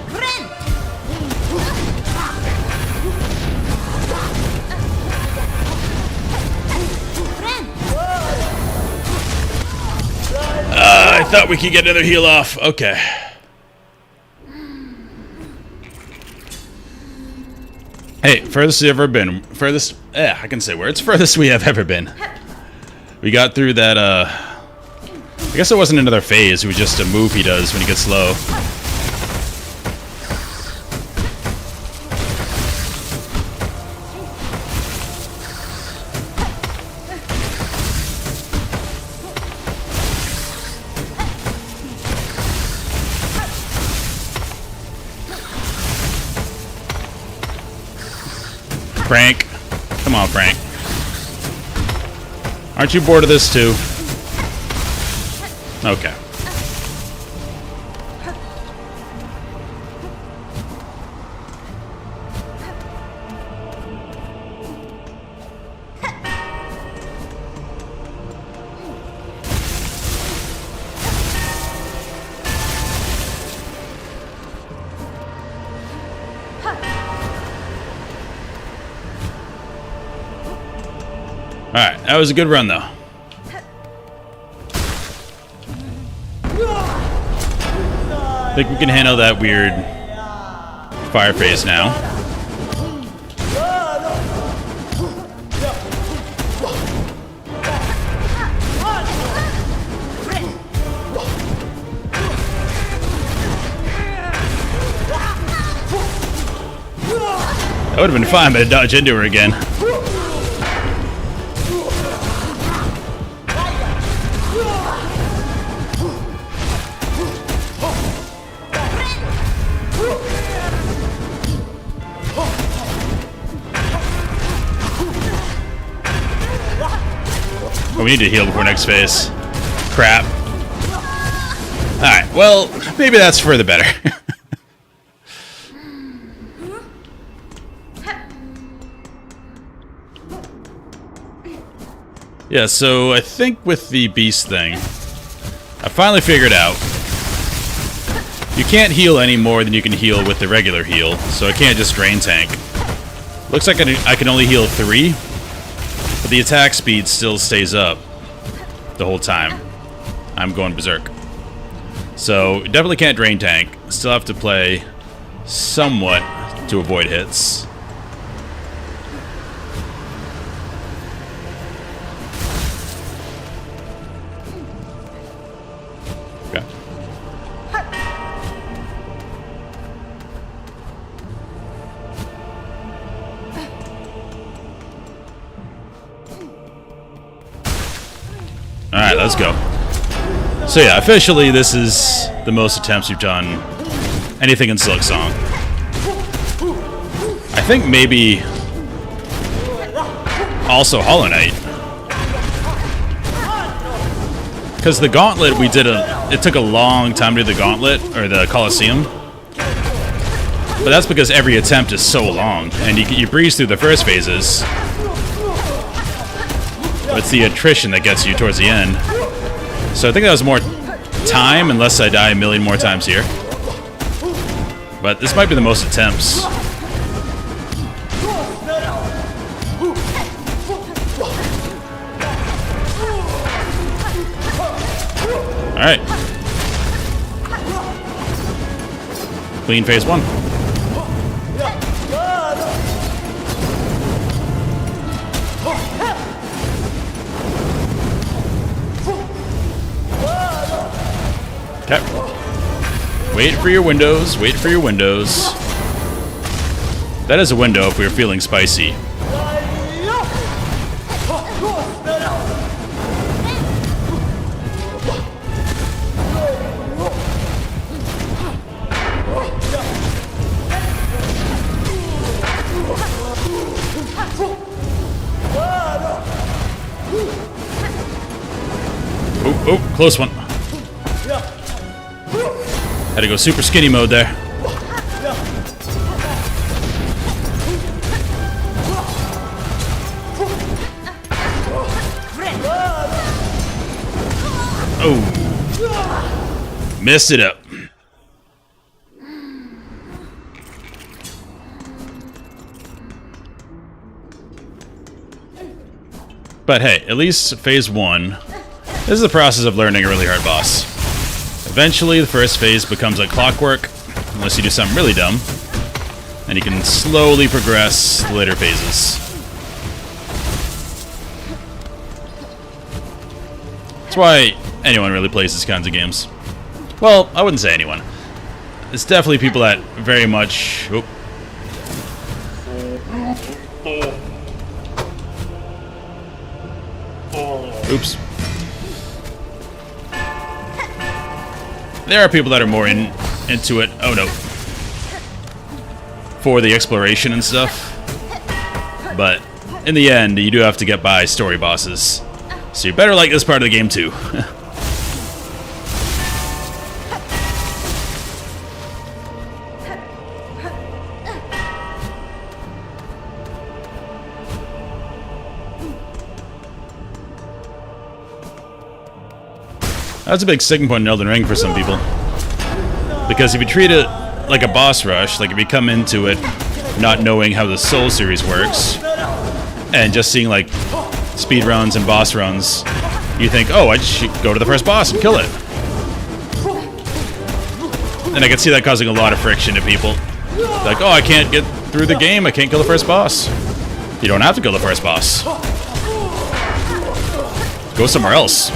I thought we could get another heal off. Okay. Hey, furthest we've ever been. Furthest, I can say words. Furthest we have ever been. We got through that, I guess it wasn't another phase, it was just a move he does when he gets low. Frank. Come on, Frank. Aren't you bored of this too? Okay. Alright, that was a good run though. I think we can handle that weird fire phase now. That would have been fine, but I dodged into her again. Oh, we need to heal before next phase. Crap. Alright, well, maybe that's for the better. Yeah, so I think with the beast thing, I finally figured out you can't heal any more than you can heal with the regular heal, so I can't just drain tank. Looks like I can only heal 3, but the attack speed still stays up the whole time I'm going berserk. So definitely can't drain tank. Still have to play somewhat to avoid hits. Okay. Alright, let's go. So yeah, officially this is the most attempts we've done anything in Silk Song. I think maybe also Hollow Knight. Because the Gauntlet we did it took a long time to do the Gauntlet, or the Colosseum. But that's because every attempt is so long, and you breeze through the first phases. But it's the attrition that gets you towards the end. So I think that was more time, unless I die a million more times here. But this might be the most attempts. Alright. Clean phase 1. Okay. Wait for your windows, wait for your windows. That is a window if we were feeling spicy. Oh, close one. Had to go super skinny mode there. Oh. Messed it up. But hey, at least phase 1. This is the process of learning a really hard boss. Eventually, the first phase becomes like clockwork, unless you do something really dumb, and you can slowly progress the later phases. That's why anyone really plays these kinds of games. Well, I wouldn't say anyone. It's definitely people that very much... Oh. Oops. There are people that are more into it. Oh no. For the exploration and stuff. But in the end, you do have to get by story bosses. So you better like this part of the game too. That's a big sticking point in Elden Ring for some people. Because if you treat it like a boss rush, like if you come into it not knowing how the Soul series works, and just seeing like speed runs and boss runs, you think, oh, I just should go to the first boss and kill it. And I can see that causing a lot of friction to people. Like, oh, I can't get through the game, I can't kill the first boss. You don't have to kill the first boss. Go somewhere else.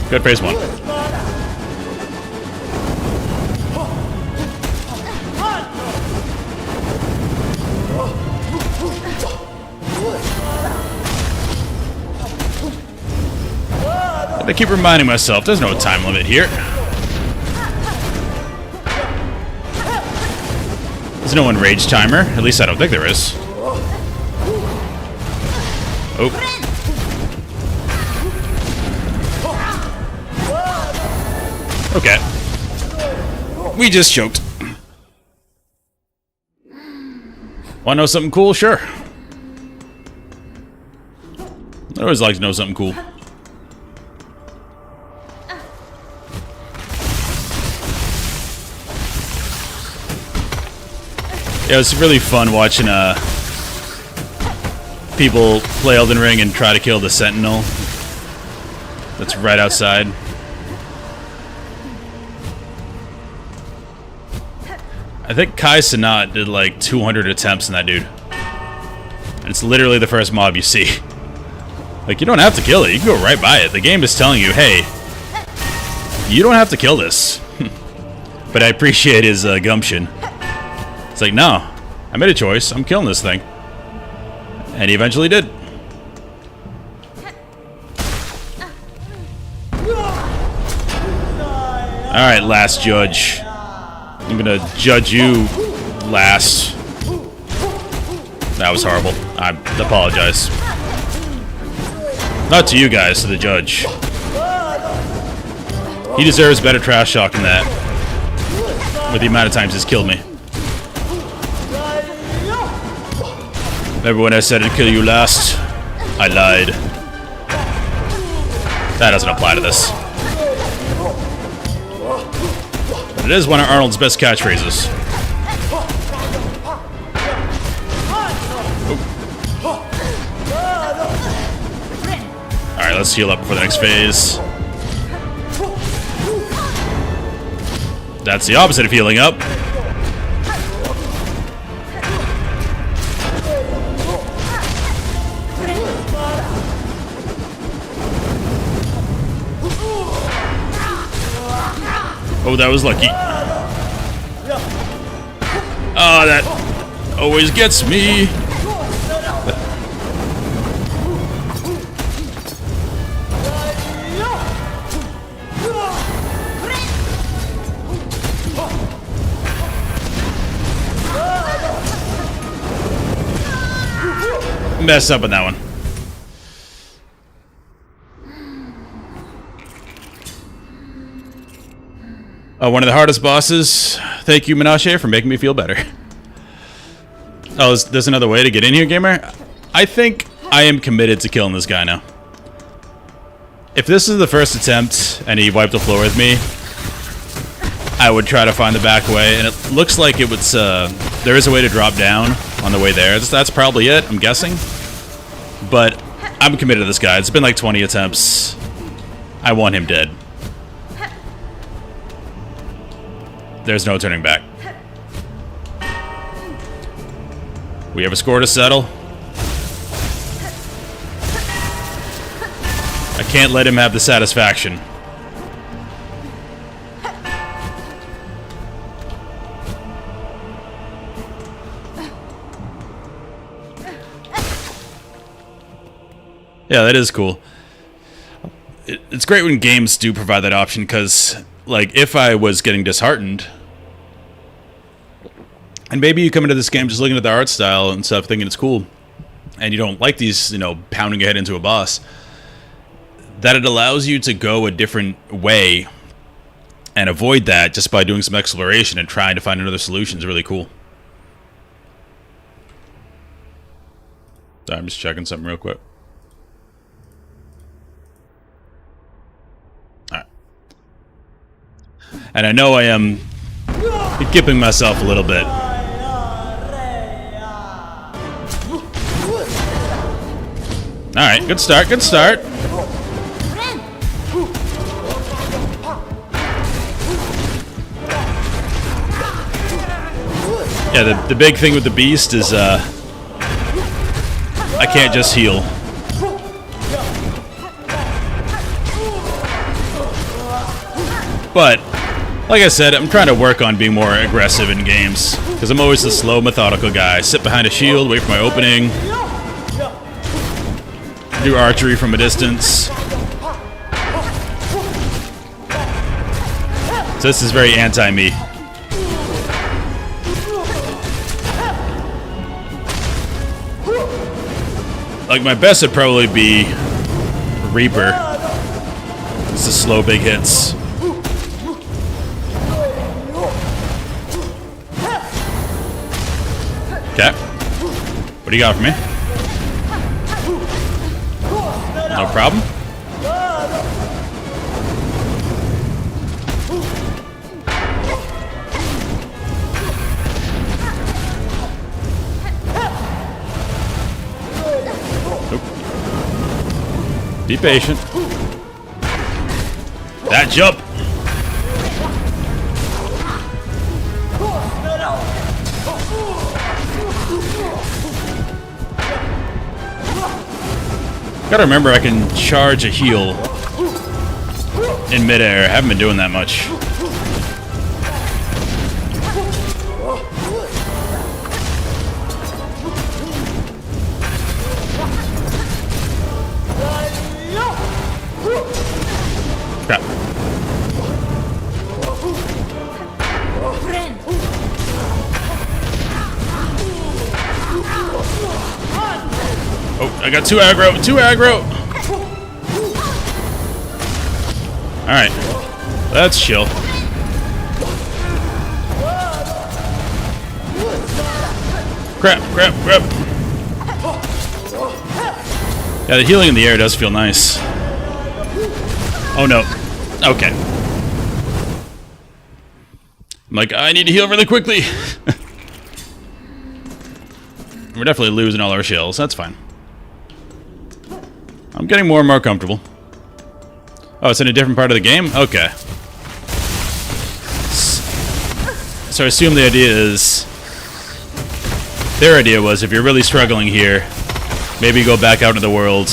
Good phase one. I keep reminding myself, there's no time limit here. There's no enrage timer. At least I don't think there is. Oh. Okay. We just choked. Want to know something cool? Sure. I always like to know something cool. Yeah, it's really fun watching people play Elden Ring and try to kill the Sentinel that's right outside. I think Kai Cenat did like 200 attempts in that dude. And it's literally the first mob you see. Like, you don't have to kill it. You can go right by it. The game is telling you, hey, you don't have to kill this. But I appreciate his gumption. It's like, no, I made a choice. I'm killing this thing. And he eventually did. Alright, last judge. I'm gonna judge you last. That was horrible. I apologize. Not to you guys, to the judge. He deserves better trash talk than that. With the amount of times he's killed me. Remember when I said I'd kill you last? I lied. That doesn't apply to this. It is one of Arnold's best catchphrases. Alright, let's heal up for the next phase. That's the opposite of healing up. Oh, that was lucky. Oh, that always gets me. Messed up on that one. One of the hardest bosses. Thank you, Menashe, for making me feel better. Oh, there's another way to get in here, gamer? I think I am committed to killing this guy now. If this is the first attempt and he wiped the floor with me, I would try to find the back way. And it looks like it was, there is a way to drop down on the way there. That's probably it, I'm guessing. But I'm committed to this guy. It's been like 20 attempts. I want him dead. There's no turning back. We have a score to settle. I can't let him have the satisfaction. Yeah, that is cool. It's great when games do provide that option, because, like, if I was getting disheartened, and maybe you come into this game just looking at the art style and stuff, thinking it's cool, and you don't like these, you know, pounding your head into a boss, that it allows you to go a different way and avoid that just by doing some exploration and trying to find another solution is really cool. I'm just checking something real quick. Alright. And I know I am gipping myself a little bit. Alright, good start, good start. Yeah, the big thing with the beast is I can't just heal. But, like I said, I'm trying to work on being more aggressive in games, because I'm always the slow, methodical guy. Sit behind a shield, wait for my opening. Do archery from a distance. So this is very anti-me. Like, my best would probably be Reaper. It's the slow big hits. Okay. What do you got for me? No problem. Nope. Be patient. That jump. Gotta remember I can charge a heal in midair. I haven't been doing that much. Crap. Oh, I got two aggro. Alright. Let's chill. Crap. Yeah, the healing in the air does feel nice. Oh no. Okay. I'm like, I need to heal really quickly. We're definitely losing all our shells. That's fine. I'm getting more and more comfortable. Oh, it's in a different part of the game? Okay. So I assume the idea is... Their idea was, if you're really struggling here, maybe go back out into the world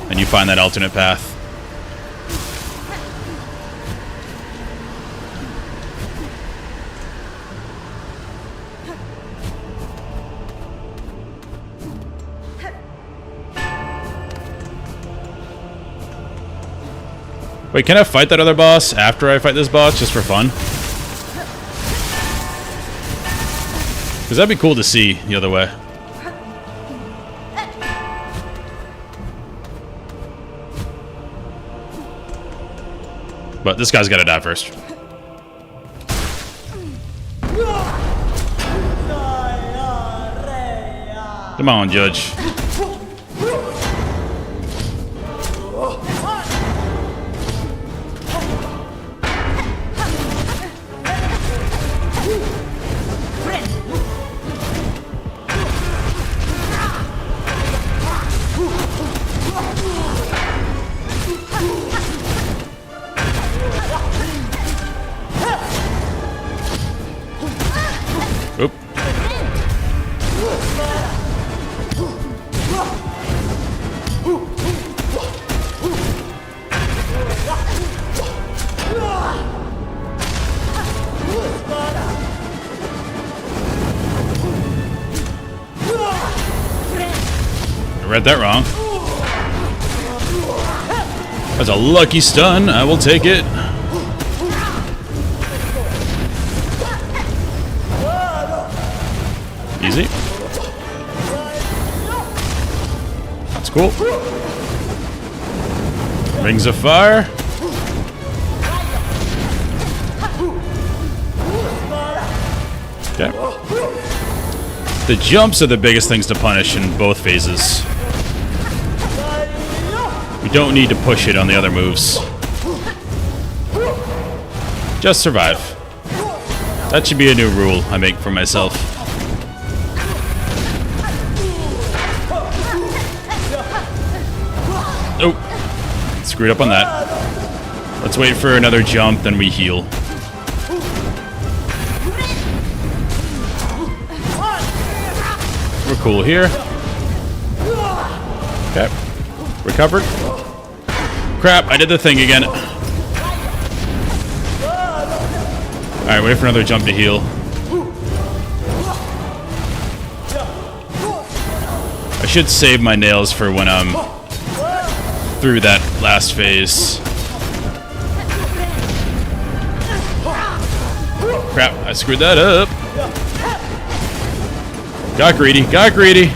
and you find that alternate path. Wait, can I fight that other boss after I fight this boss, just for fun? Because that'd be cool to see the other way. But this guy's gotta die first. Come on, Judge. read that wrong. That's a lucky stun. I will take it. Easy. That's cool. Rings of fire. Okay. The jumps are the biggest things to punish in both phases. We don't need to push it on the other moves. Just survive. That should be a new rule I make for myself. Oh, screwed up on that. Let's wait for another jump, then we heal. We're cool here. Okay. Recovered. Crap, I did the thing again. Alright, wait for another jump to heal. I should save my nails for when I'm through that last phase. Crap, I screwed that up. Got greedy, got greedy.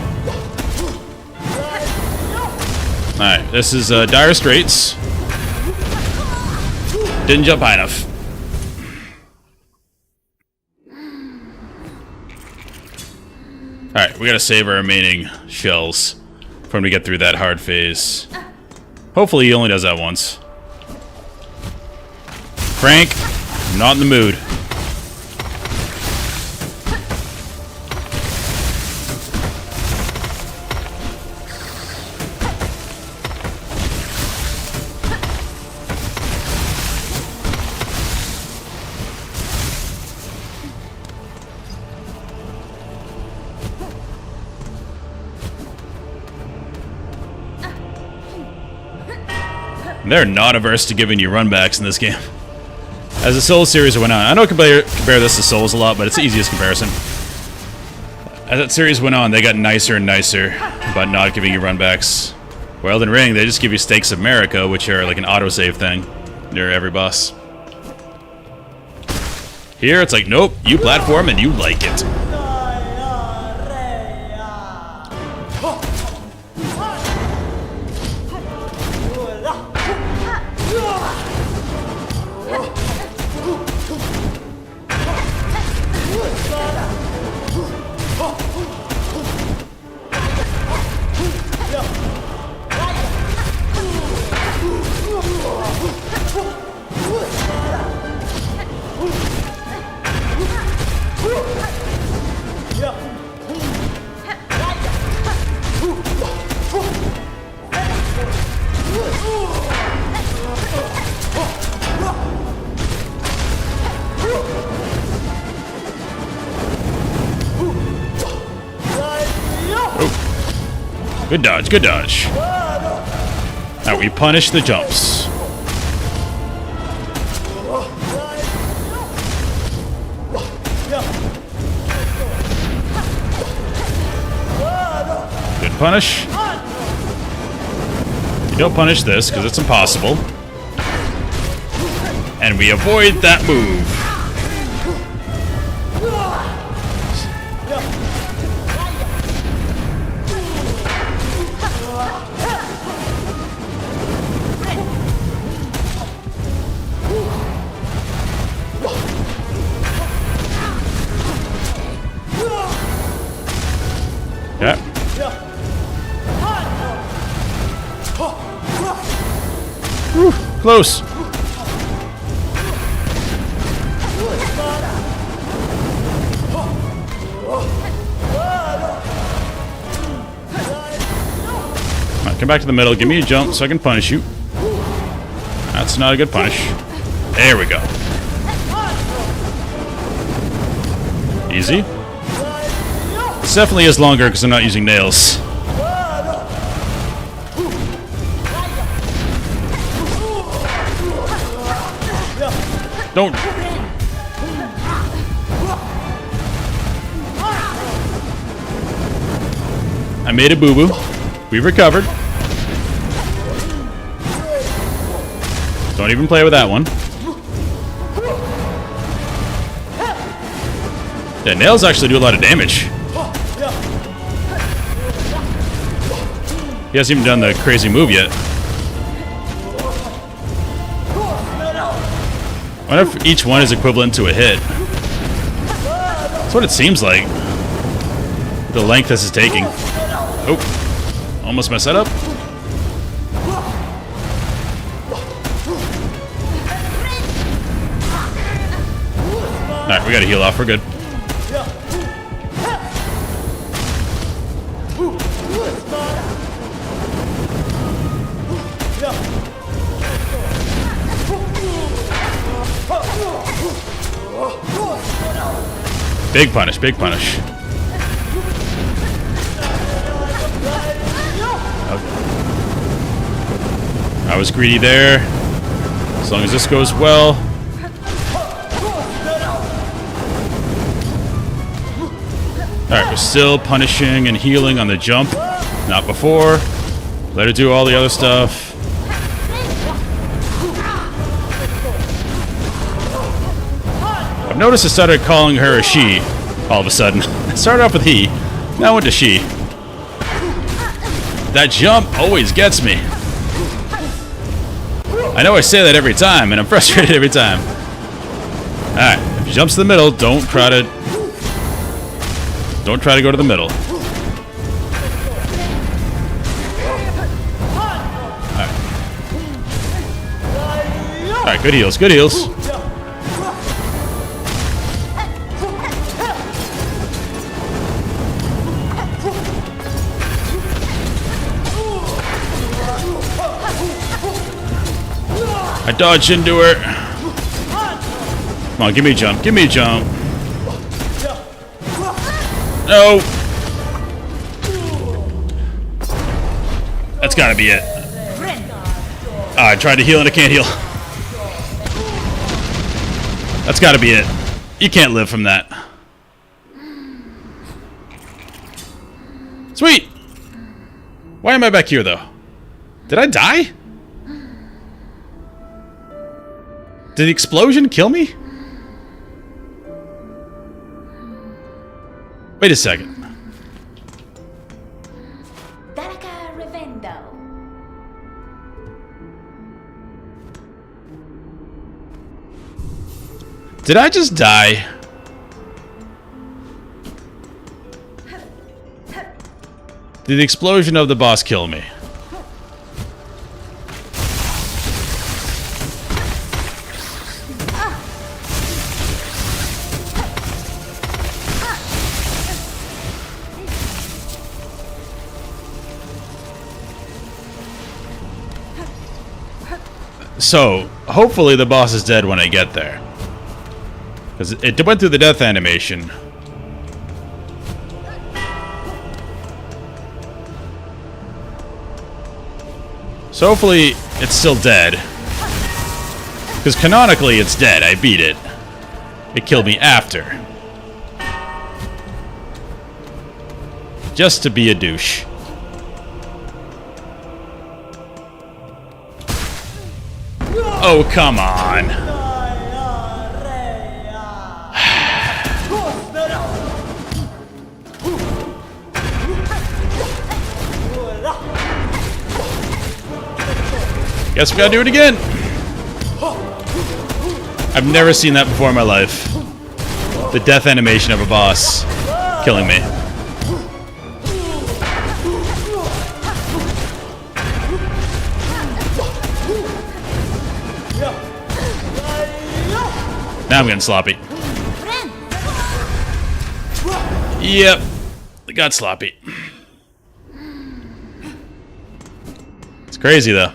Alright, this is Dire Straits. Didn't jump high enough. Alright, we gotta save our remaining shells for when we get through that hard phase. Hopefully he only does that once. Frank, I'm not in the mood. They're not averse to giving you runbacks in this game. As the Souls series went on, I know I compare this to Souls a lot, but it's the easiest comparison. As that series went on, they got nicer and nicer about not giving you runbacks. Well, Elden Ring, they just give you Stakes of America, which are like an autosave thing near every boss. Here, it's like, nope, you platform and you like it. Good dodge, good dodge. Now we punish the jumps. Good punish. You don't punish this because it's impossible. And we avoid that move. Yeah. Whew, close. Right, come back to the middle. Give me a jump so I can punish you. That's not a good punish. There we go. Easy. This definitely is longer because I'm not using nails. Don't. I made a boo-boo. We recovered. Don't even play with that one. Yeah, nails actually do a lot of damage. He hasn't even done the crazy move yet. I wonder if each one is equivalent to a hit. That's what it seems like. The length this is taking. Oh, almost messed that up. Alright, we gotta heal off, we're good. Big punish, big punish. I was greedy there. As long as this goes well. Alright, we're still punishing and healing on the jump. Not before. Let her do all the other stuff. I've noticed I started calling her a she all of a sudden. It started off with he, now went to she. That jump always gets me. I know I say that every time, and I'm frustrated every time. Alright, if he jumps to the middle, don't try to go to the middle. Alright, good heals, good heals. I dodged into her. Come on, give me a jump. Give me a jump. No. That's gotta be it. I tried to heal and I can't heal. That's gotta be it. You can't live from that. Sweet. Why am I back here, though? Did I die? Did the explosion kill me? Wait a second. Did I just die? Did the explosion of the boss kill me? So, hopefully the boss is dead when I get there. Because it went through the death animation. So hopefully it's still dead. Because canonically it's dead, I beat it. It killed me after. Just to be a douche. Oh, come on. Guess we gotta do it again. I've never seen that before in my life. The death animation of a boss killing me. Now I'm getting sloppy. Yep. It got sloppy. It's crazy, though.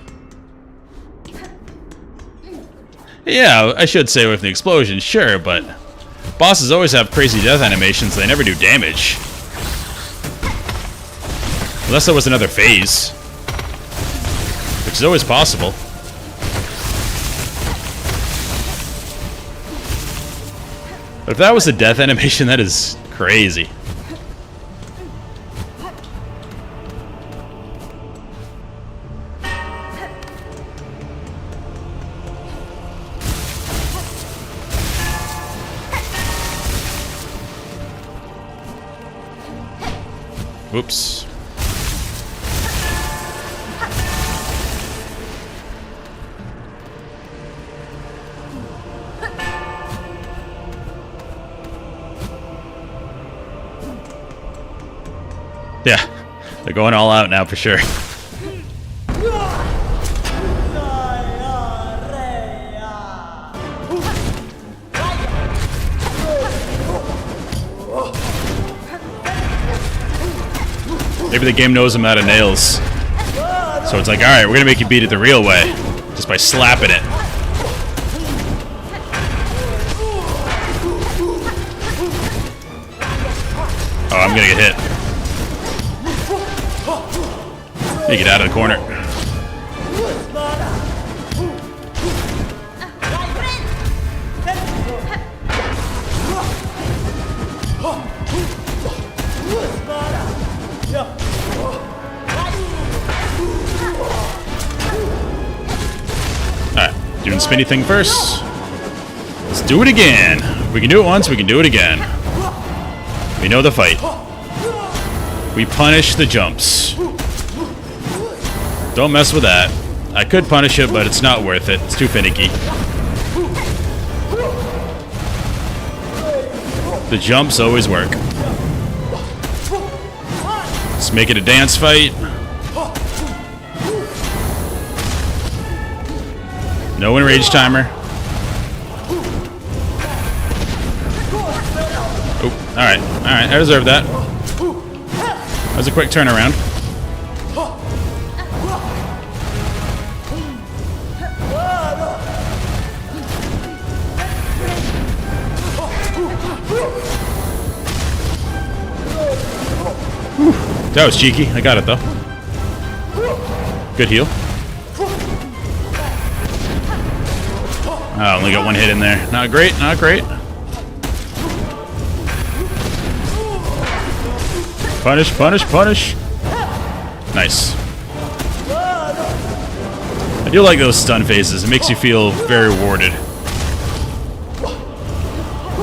Yeah, I should stay away from the explosion, sure, but bosses always have crazy death animations. They never do damage. Unless there was another phase. Which is always possible. But if that was a death animation, that is crazy. Oops. Yeah, they're going all out now for sure. Maybe the game knows I'm out of nails. So it's like, alright, we're gonna make you beat it the real way. Just by slapping it. Oh, I'm gonna get hit. Let me get out of the corner. Alright, doing the spinny thing first. Let's do it again. We can do it once, we can do it again. We know the fight. We punish the jumps. Don't mess with that. I could punish it, but it's not worth it. It's too finicky. The jumps always work. Let's make it a dance fight. No enrage timer. Oh, alright. Alright, I deserve that. That was a quick turnaround. That was cheeky. I got it though. Good heal. I only got one hit in there. Not great, not great. Punish, punish, punish. Nice. I do like those stun phases. It makes you feel very rewarded.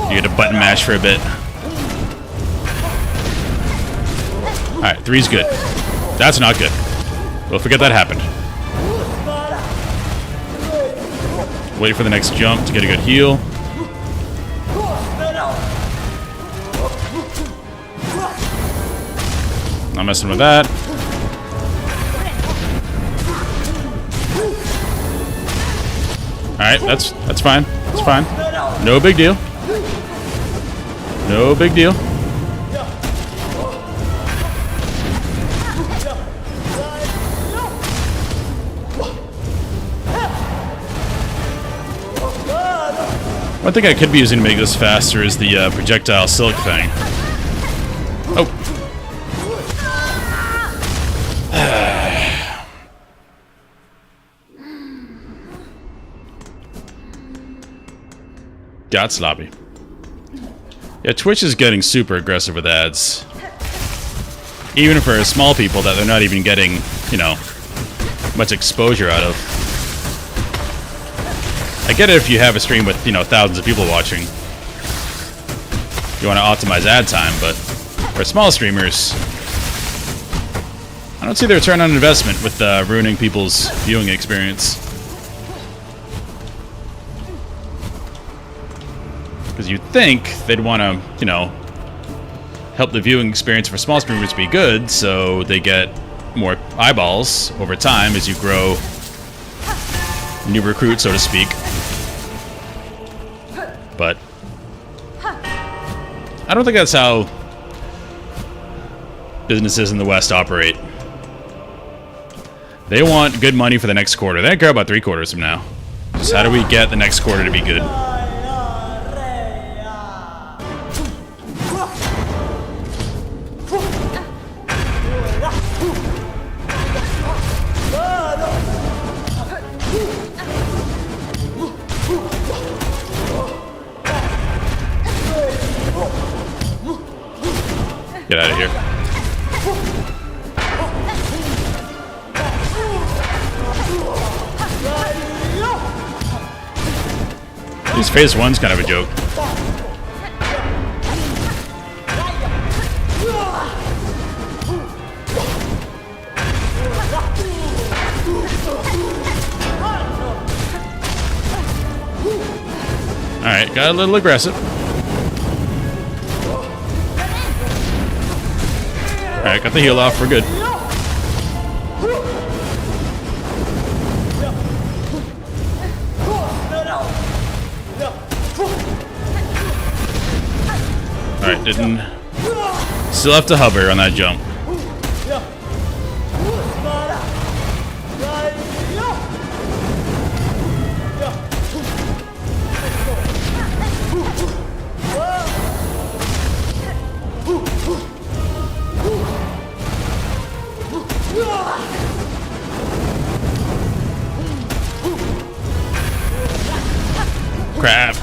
You get a button mash for a bit. Alright, 3's good. That's not good. We'll forget that happened. Wait for the next jump to get a good heal. Not messing with that. Alright, that's fine. That's fine. No big deal. No big deal. One thing I could be using to make this faster is the projectile silk thing. Oh. Got sloppy. Yeah, Twitch is getting super aggressive with ads. Even for small people that they're not even getting, you know, much exposure out of. I get it if you have a stream with, you know, thousands of people watching. You want to optimize ad time, but for small streamers, I don't see the return on investment with ruining people's viewing experience. Because you'd think they'd want to, you know, help the viewing experience for small streamers be good, so they get more eyeballs over time as you grow new recruit, so to speak. But I don't think that's how businesses in the West operate. They want good money for the next quarter. They don't care about 3 quarters from now. Just how do we get the next quarter to be good? Get out of here. This phase 1's kind of a joke. Alright, got a little aggressive. Alright, got the heal off. We're good. Alright, didn't... Still have to hover on that jump.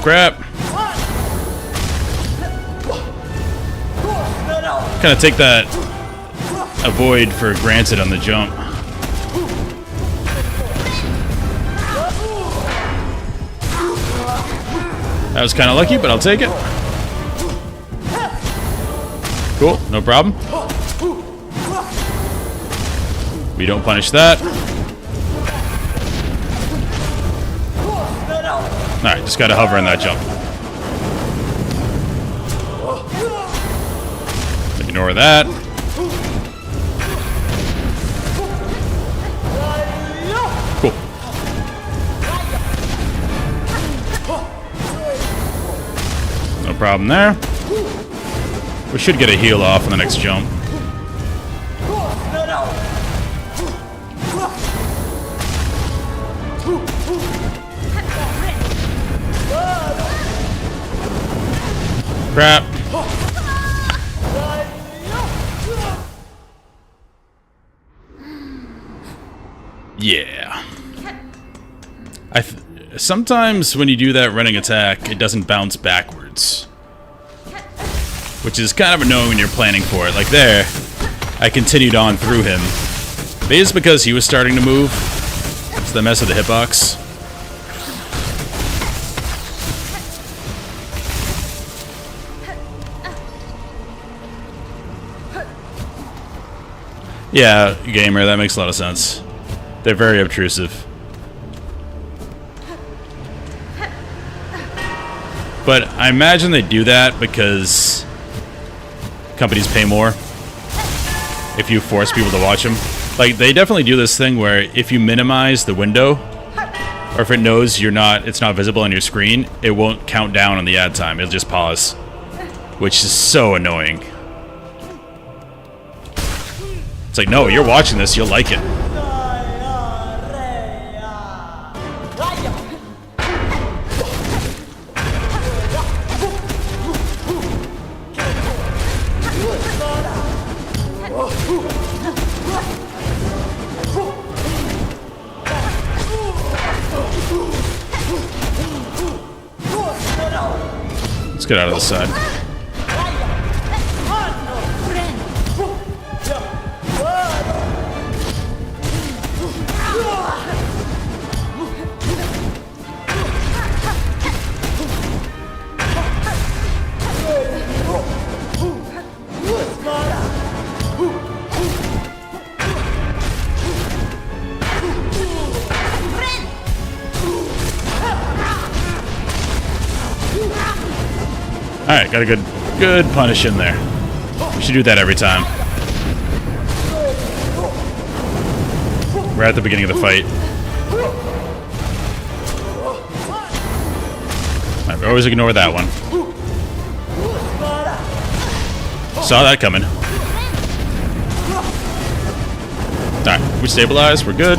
Crap. Kind of take that avoid for granted on the jump. That was kind of lucky, but I'll take it. Cool, no problem. We don't punish that. Alright, just gotta hover in that jump. Ignore that. Cool. No problem there. We should get a heal off on the next jump. Crap. Yeah. Sometimes when you do that running attack, it doesn't bounce backwards. Which is kind of annoying when you're planning for it. Like there, I continued on through him. Maybe it's because he was starting to move. It's the mess of the hitbox. Yeah, gamer, that makes a lot of sense. They're very obtrusive. But I imagine they do that because companies pay more if you force people to watch them. Like, they definitely do this thing where if you minimize the window, or if it knows it's not visible on your screen, it won't count down on the ad time. It'll just pause, which is so annoying. It's like, no, you're watching this, you'll like it. Let's get out of the side. Alright, got a good punish in there. We should do that every time. We're at the beginning of the fight. Alright, we always ignore that one. Saw that coming. Alright, we stabilize, we're good.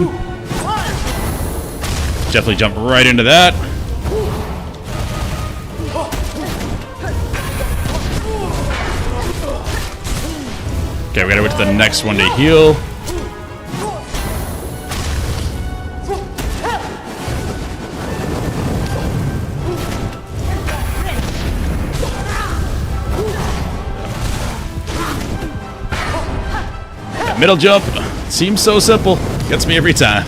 Definitely jump right into that. Okay, we gotta wait to the next one to heal. That middle jump seems so simple. Gets me every time.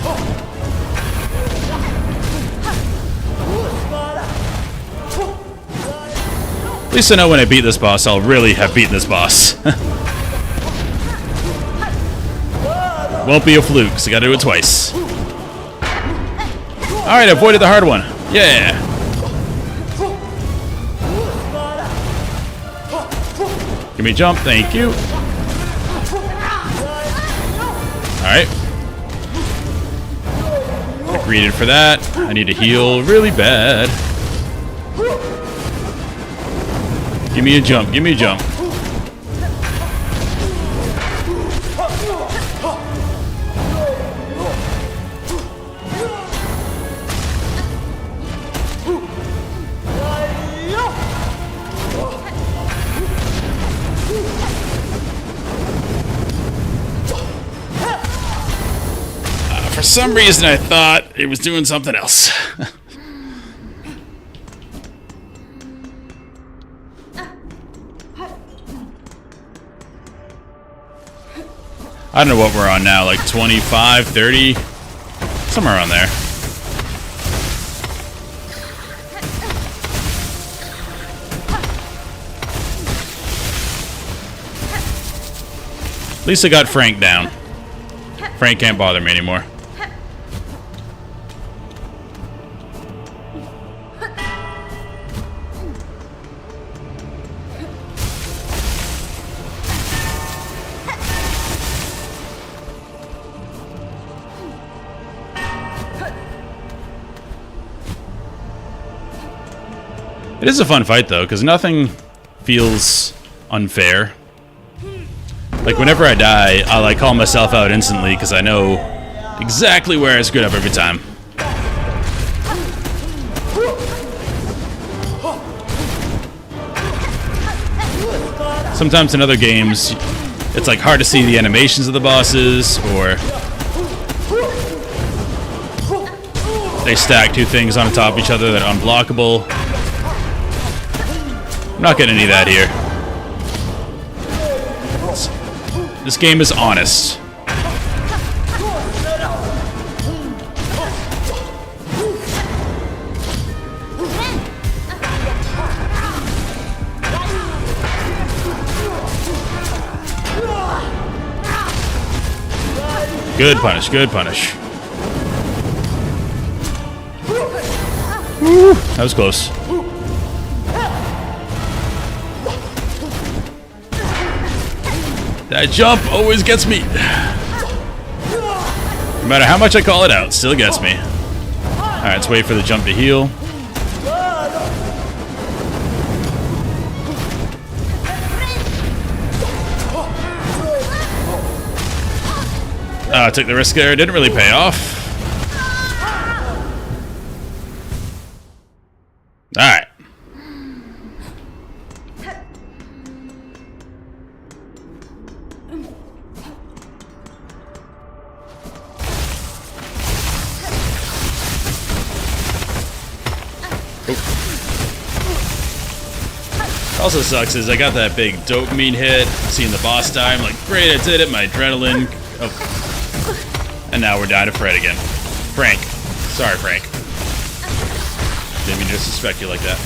At least I know when I beat this boss, I'll really have beaten this boss. Won't be a fluke, because I gotta do it twice. Alright, avoided the hard one. Yeah. Give me a jump. Thank you. Alright. I greeted for that. I need to heal really bad. Give me a jump. Give me a jump. For some reason, I thought it was doing something else. I don't know what we're on now, like 25, 30, somewhere around there. At least I got Frank down. Frank can't bother me anymore. It is a fun fight, though, because nothing feels unfair. Like, whenever I die, I'll, like, call myself out instantly, because I know exactly where I screwed up every time. Sometimes in other games, it's, like, hard to see the animations of the bosses, or they stack two things on top of each other that are unblockable. I'm not getting any of that here. This game is honest. Good punish, good punish. Woo, that was close. That jump always gets me. No matter how much I call it out, still gets me. Alright, let's wait for the jump to heal. I took the risk there. It didn't really pay off. Alright. Also sucks is I got that big dopamine hit, seeing the boss die. I'm like, great, I did it. My adrenaline. Oh. And now we're down to Fred again. Frank. Sorry, Frank. Didn't mean to disrespect you like that.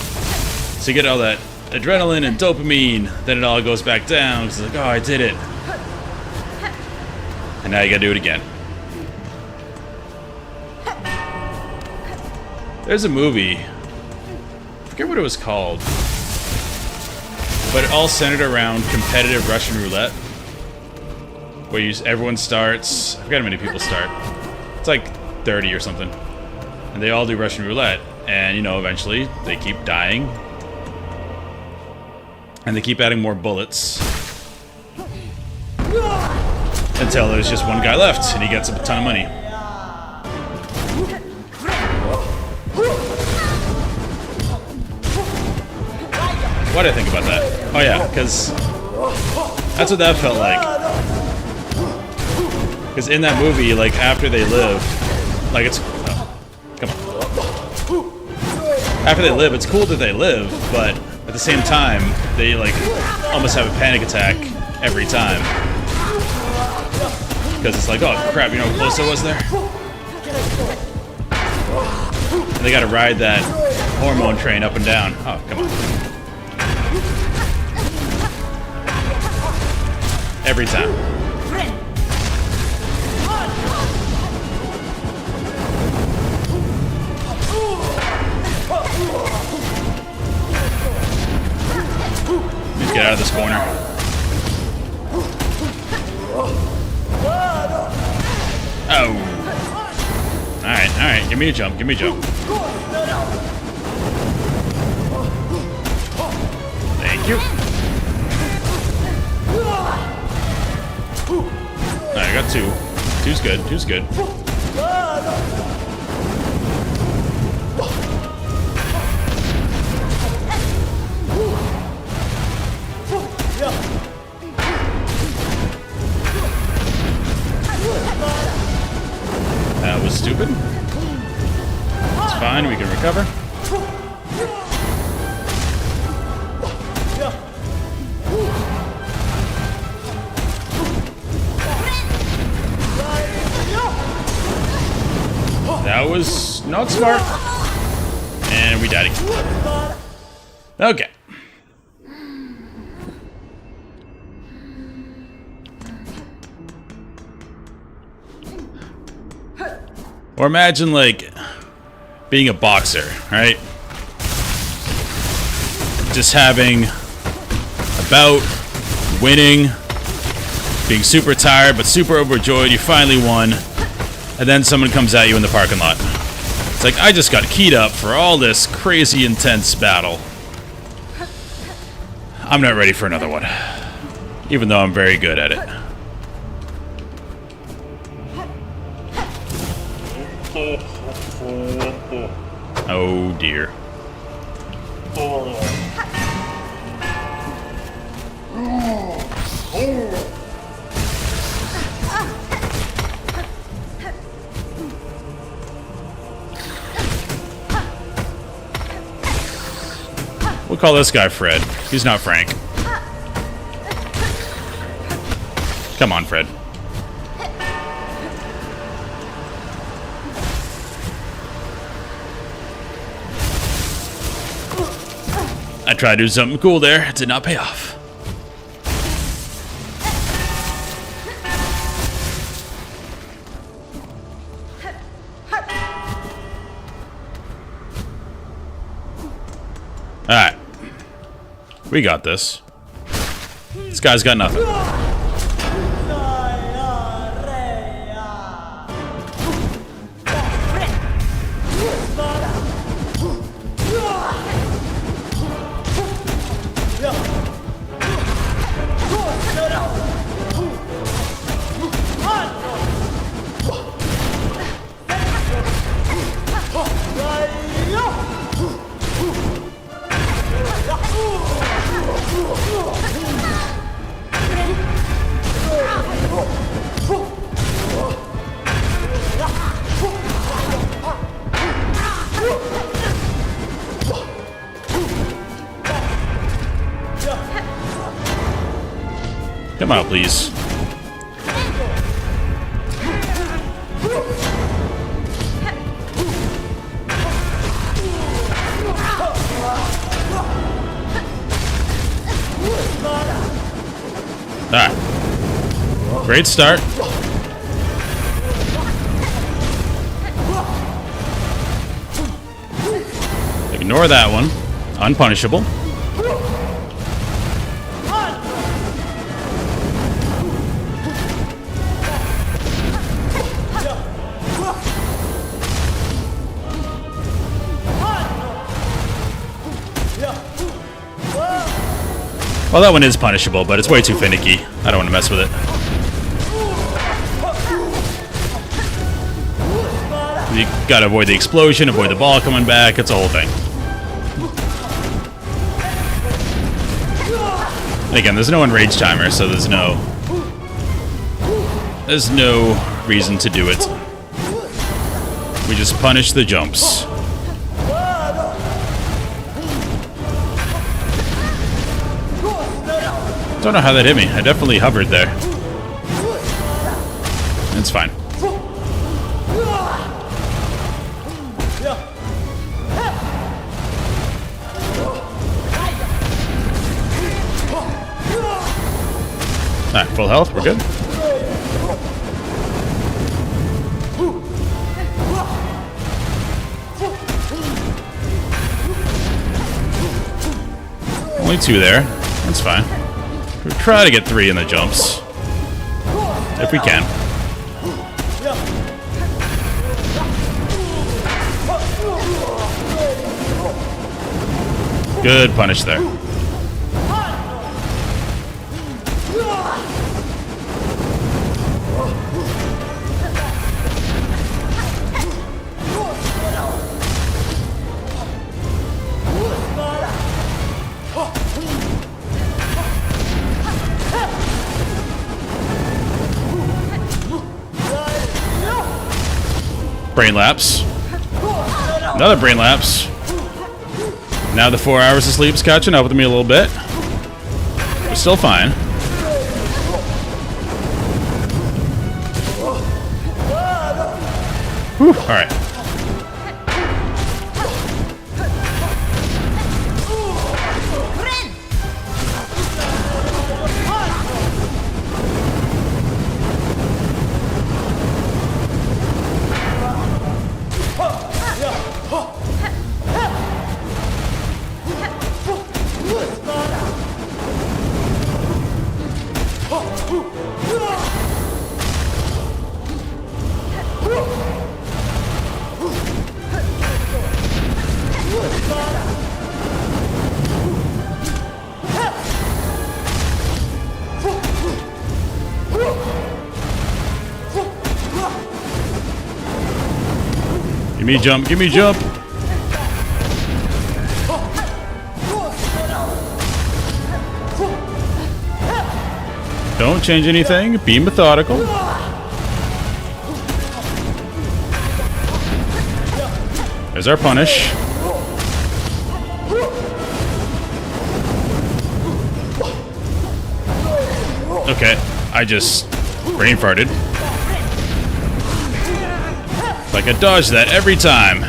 So you get all that adrenaline and dopamine, then it all goes back down. It's like, oh, I did it. And now you gotta do it again. There's a movie. I forget what it was called. But it all centered around competitive Russian roulette. Where everyone starts, I forget how many people start. It's like 30 or something. And they all do Russian roulette. And, you know, eventually they keep dying. And they keep adding more bullets. Until there's just one guy left and he gets a ton of money. What did I think about that? Oh yeah, because that's what that felt like. Because in that movie, like, after they live, like, it's... Oh, come on. After they live, it's cool that they live, but at the same time, they, like, almost have a panic attack every time. Because it's like, oh, crap, you know how close I was there? And they gotta ride that hormone train up and down. Oh, come on. Every time. Let's get out of this corner. Oh. Alright. Give me a jump. Thank you. Alright, I got two. Two's good. That was stupid. It's fine, we can recover. That was not smart. And we died again. Okay. Or imagine, like, being a boxer, right? Just having a bout, winning, being super tired but super overjoyed, you finally won, and then someone comes at you in the parking lot. It's like, I just got keyed up for all this crazy intense battle. I'm not ready for another one, even though I'm very good at it. Oh dear. We'll call this guy Fred. He's not Frank. Come on, Fred. I tried to do something cool there. It did not pay off. Alright. We got this. This guy's got nothing. Come out, please. Alright. Great start. Ignore that one. Unpunishable. Well, that one is punishable, but it's way too finicky. I don't want to mess with it. You gotta avoid the explosion, avoid the ball coming back. It's a whole thing. And again, there's no enrage timer, so there's no reason to do it. We just punish the jumps. Don't know how that hit me. I definitely hovered there. It's fine. Alright, full health, we're good. Only two there. That's fine. We'll try to get 3 in the jumps. If we can. Good punish there. Brain lapse. Another brain lapse. Now the 4 hours of sleep's catching up with me a little bit. We're still fine. Whew, alright. Give me jump, give me jump. Don't change anything, be methodical. There's our punish. Okay, I just brain farted. Like I dodge that every time.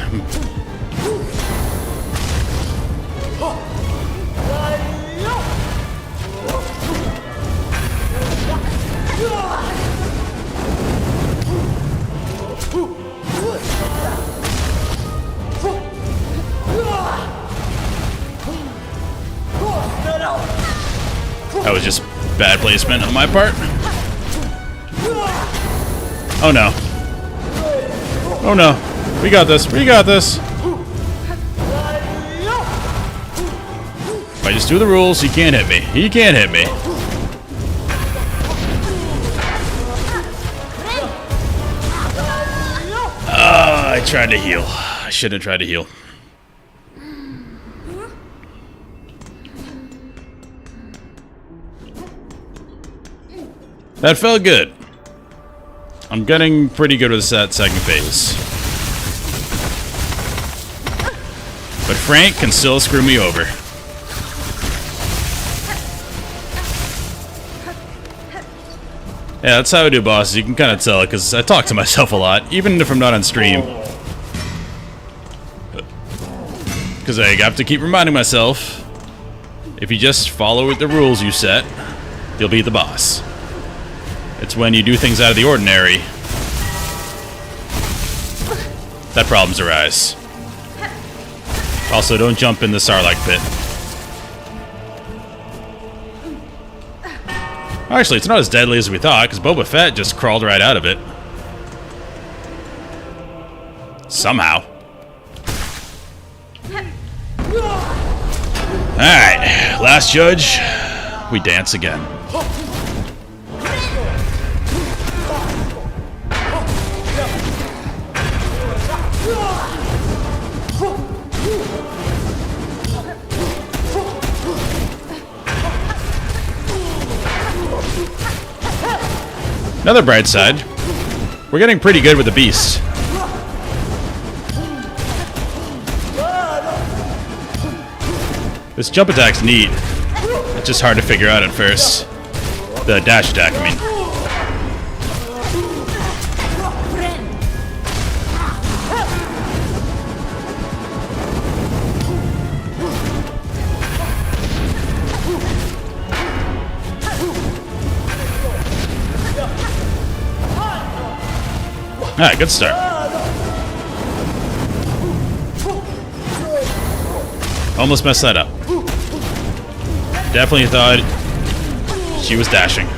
That was just bad placement on my part. Oh no. Oh no. We got this. We got this. If I just do the rules, he can't hit me. He can't hit me. I tried to heal. I shouldn't have tried to heal. That felt good. I'm getting pretty good with that second phase. But Frank can still screw me over. Yeah, that's how I do bosses. You can kind of tell because I talk to myself a lot, even if I'm not on stream. Because I have to keep reminding myself, if you just follow the rules you set, you'll beat the boss. It's when you do things out of the ordinary that problems arise. Also, don't jump in the Sarlacc pit. Actually, it's not as deadly as we thought, because Boba Fett just crawled right out of it. Somehow. Alright, last judge. We dance again. Another bright side, we're getting pretty good with the beast. This jump attack's neat. It's just hard to figure out at first. The dash attack, I mean. Alright, good start. Almost messed that up. Definitely thought she was dashing.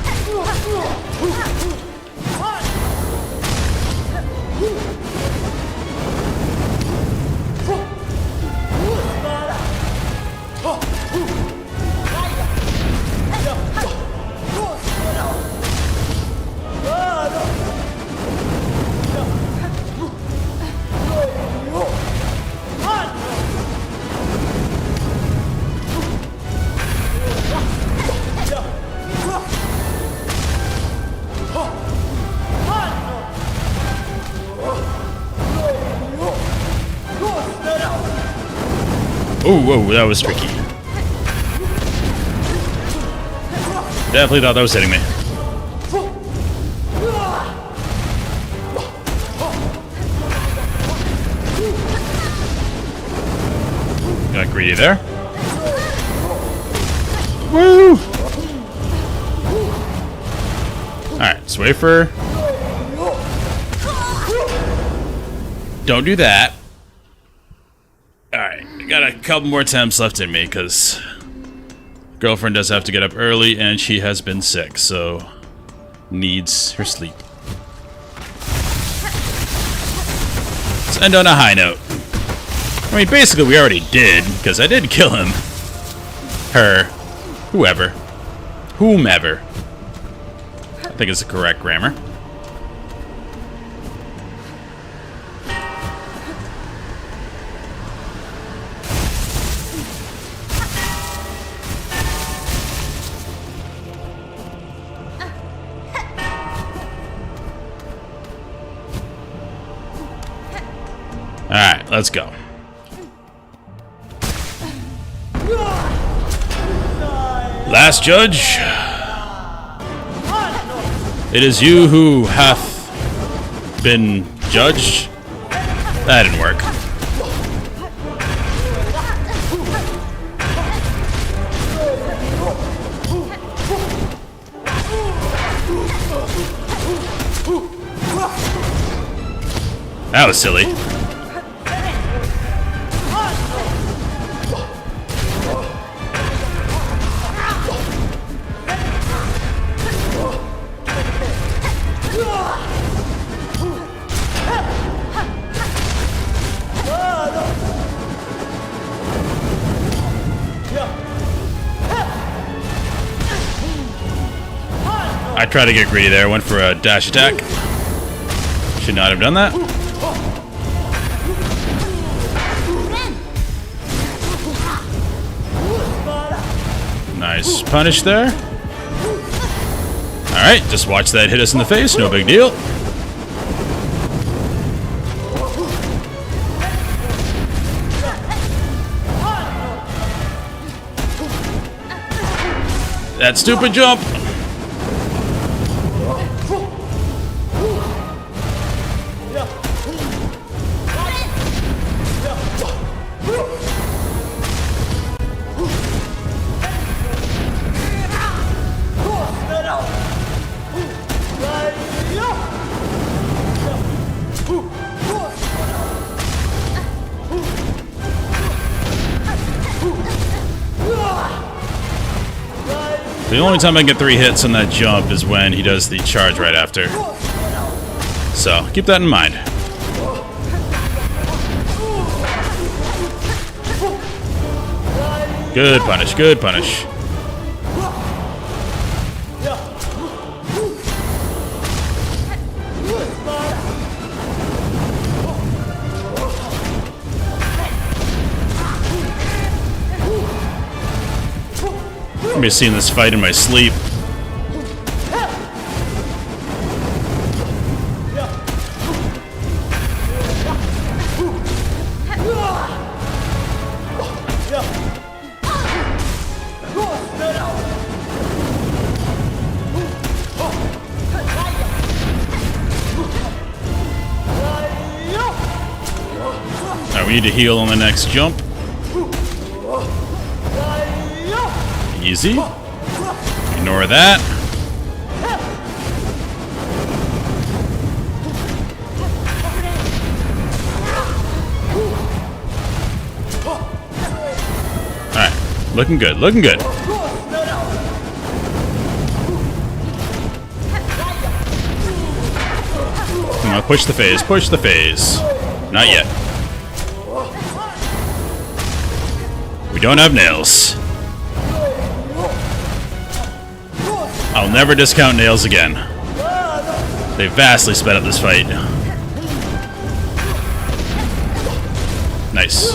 Ooh, whoa, that was tricky. Definitely thought that was hitting me. Got greedy there. Woo! Alright, let's wait for... Don't do that. Alright, I got a couple more attempts left in me, because girlfriend does have to get up early, and she has been sick, so needs her sleep. Let's end on a high note. I mean, basically we already did, because I did kill him. Her. Whoever. Whomever. I think it's the correct grammar. Alright, let's go. Last judge, it is you who hath been judged. That didn't work. That was silly. I tried to get greedy there. Went for a dash attack. Should not have done that. Nice punish there. Alright, just watch that hit us in the face. No big deal. That stupid jump. The only time I can get 3 hits on that jump is when he does the charge right after. So, keep that in mind. Good punish, good punish. I'm just seeing this fight in my sleep. Alright, we need to heal on the next jump. Easy. Ignore that. Alright, looking good, looking good. Come on, push the phase, push the phase. Not yet. We don't have nails. I'll never discount nails again. They vastly sped up this fight. Nice.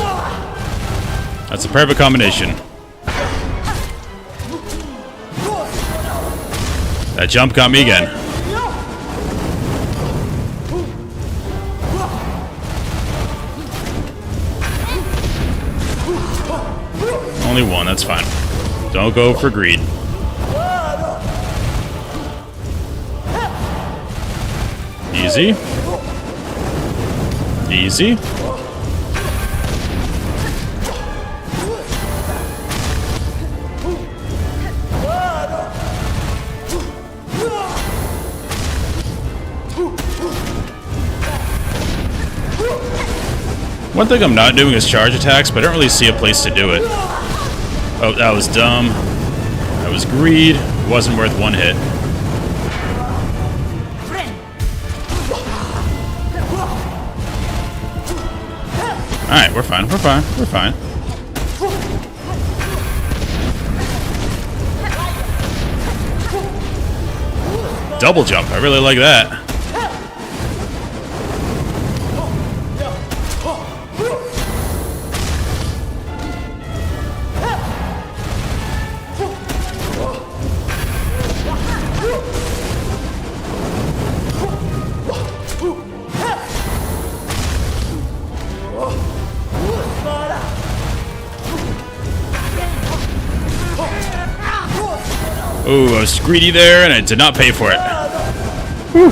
That's a perfect combination. That jump got me again. Only one, that's fine. Don't go for greed. Easy. Easy. One thing I'm not doing is charge attacks, but I don't really see a place to do it. Oh, that was dumb. That was greed. It wasn't worth one hit. Alright, we're fine, we're fine, we're fine. Double jump, I really like that. Ooh, I was greedy there, and I did not pay for it. Whew.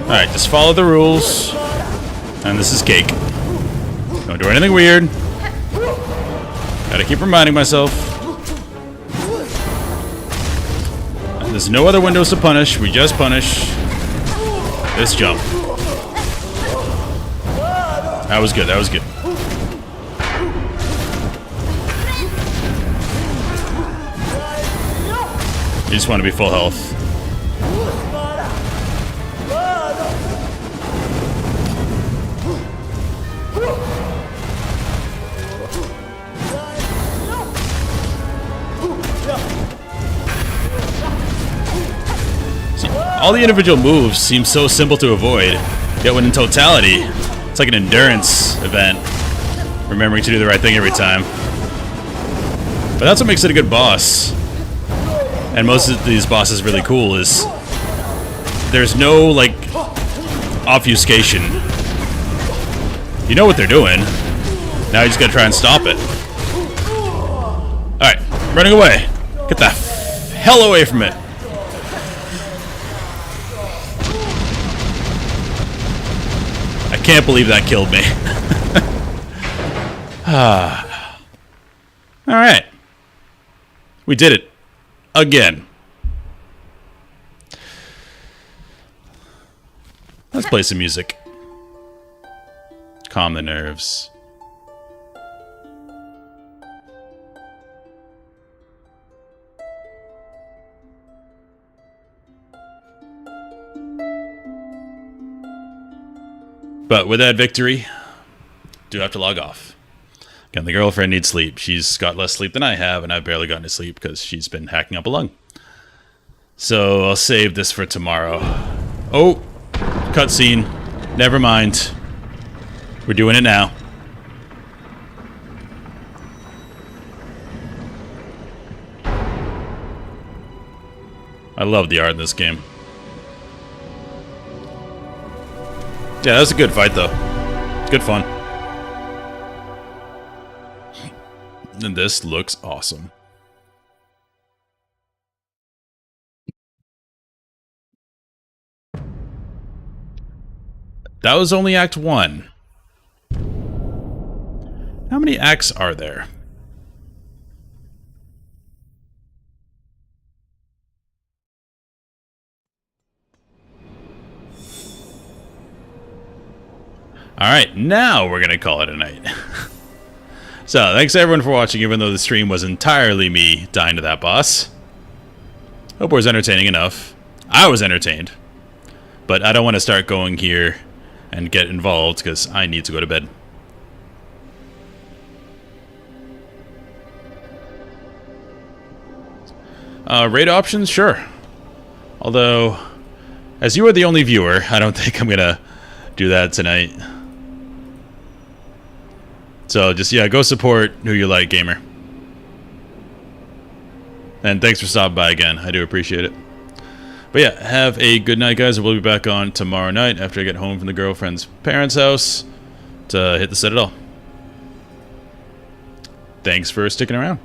Alright, just follow the rules. And this is cake. Don't do anything weird. Gotta keep reminding myself. There's no other windows to punish. We just punish this jump. That was good. That was good. You just want to be full health. All the individual moves seem so simple to avoid, yet when in totality, it's like an endurance event, remembering to do the right thing every time. But that's what makes it a good boss. And most of these bosses really cool is there's no, like, obfuscation. You know what they're doing. Now you just gotta try and stop it. Alright, running away. Get the hell away from it. I can't believe that killed me. Alright. We did it. Again. Let's play some music. Calm the nerves. But with that victory, do have to log off. Again, the girlfriend needs sleep. She's got less sleep than I have, and I've barely gotten to sleep because she's been hacking up a lung. So I'll save this for tomorrow. Oh, cutscene. Never mind. We're doing it now. I love the art in this game. Yeah, that was a good fight, though. It's good fun. And this looks awesome. That was only Act 1. How many acts are there? Alright, now we're gonna call it a night. So, thanks everyone for watching, even though the stream was entirely me dying to that boss. Hope it was entertaining enough. I was entertained. But I don't want to start going here and get involved because I need to go to bed. Raid options? Sure. Although, as you are the only viewer, I don't think I'm gonna do that tonight. So just, yeah, go support who you like, gamer. And thanks for stopping by again. I do appreciate it. But yeah, have a good night, guys. We'll be back on tomorrow night after I get home from the girlfriend's parents' house to hit the Citadel. Thanks for sticking around.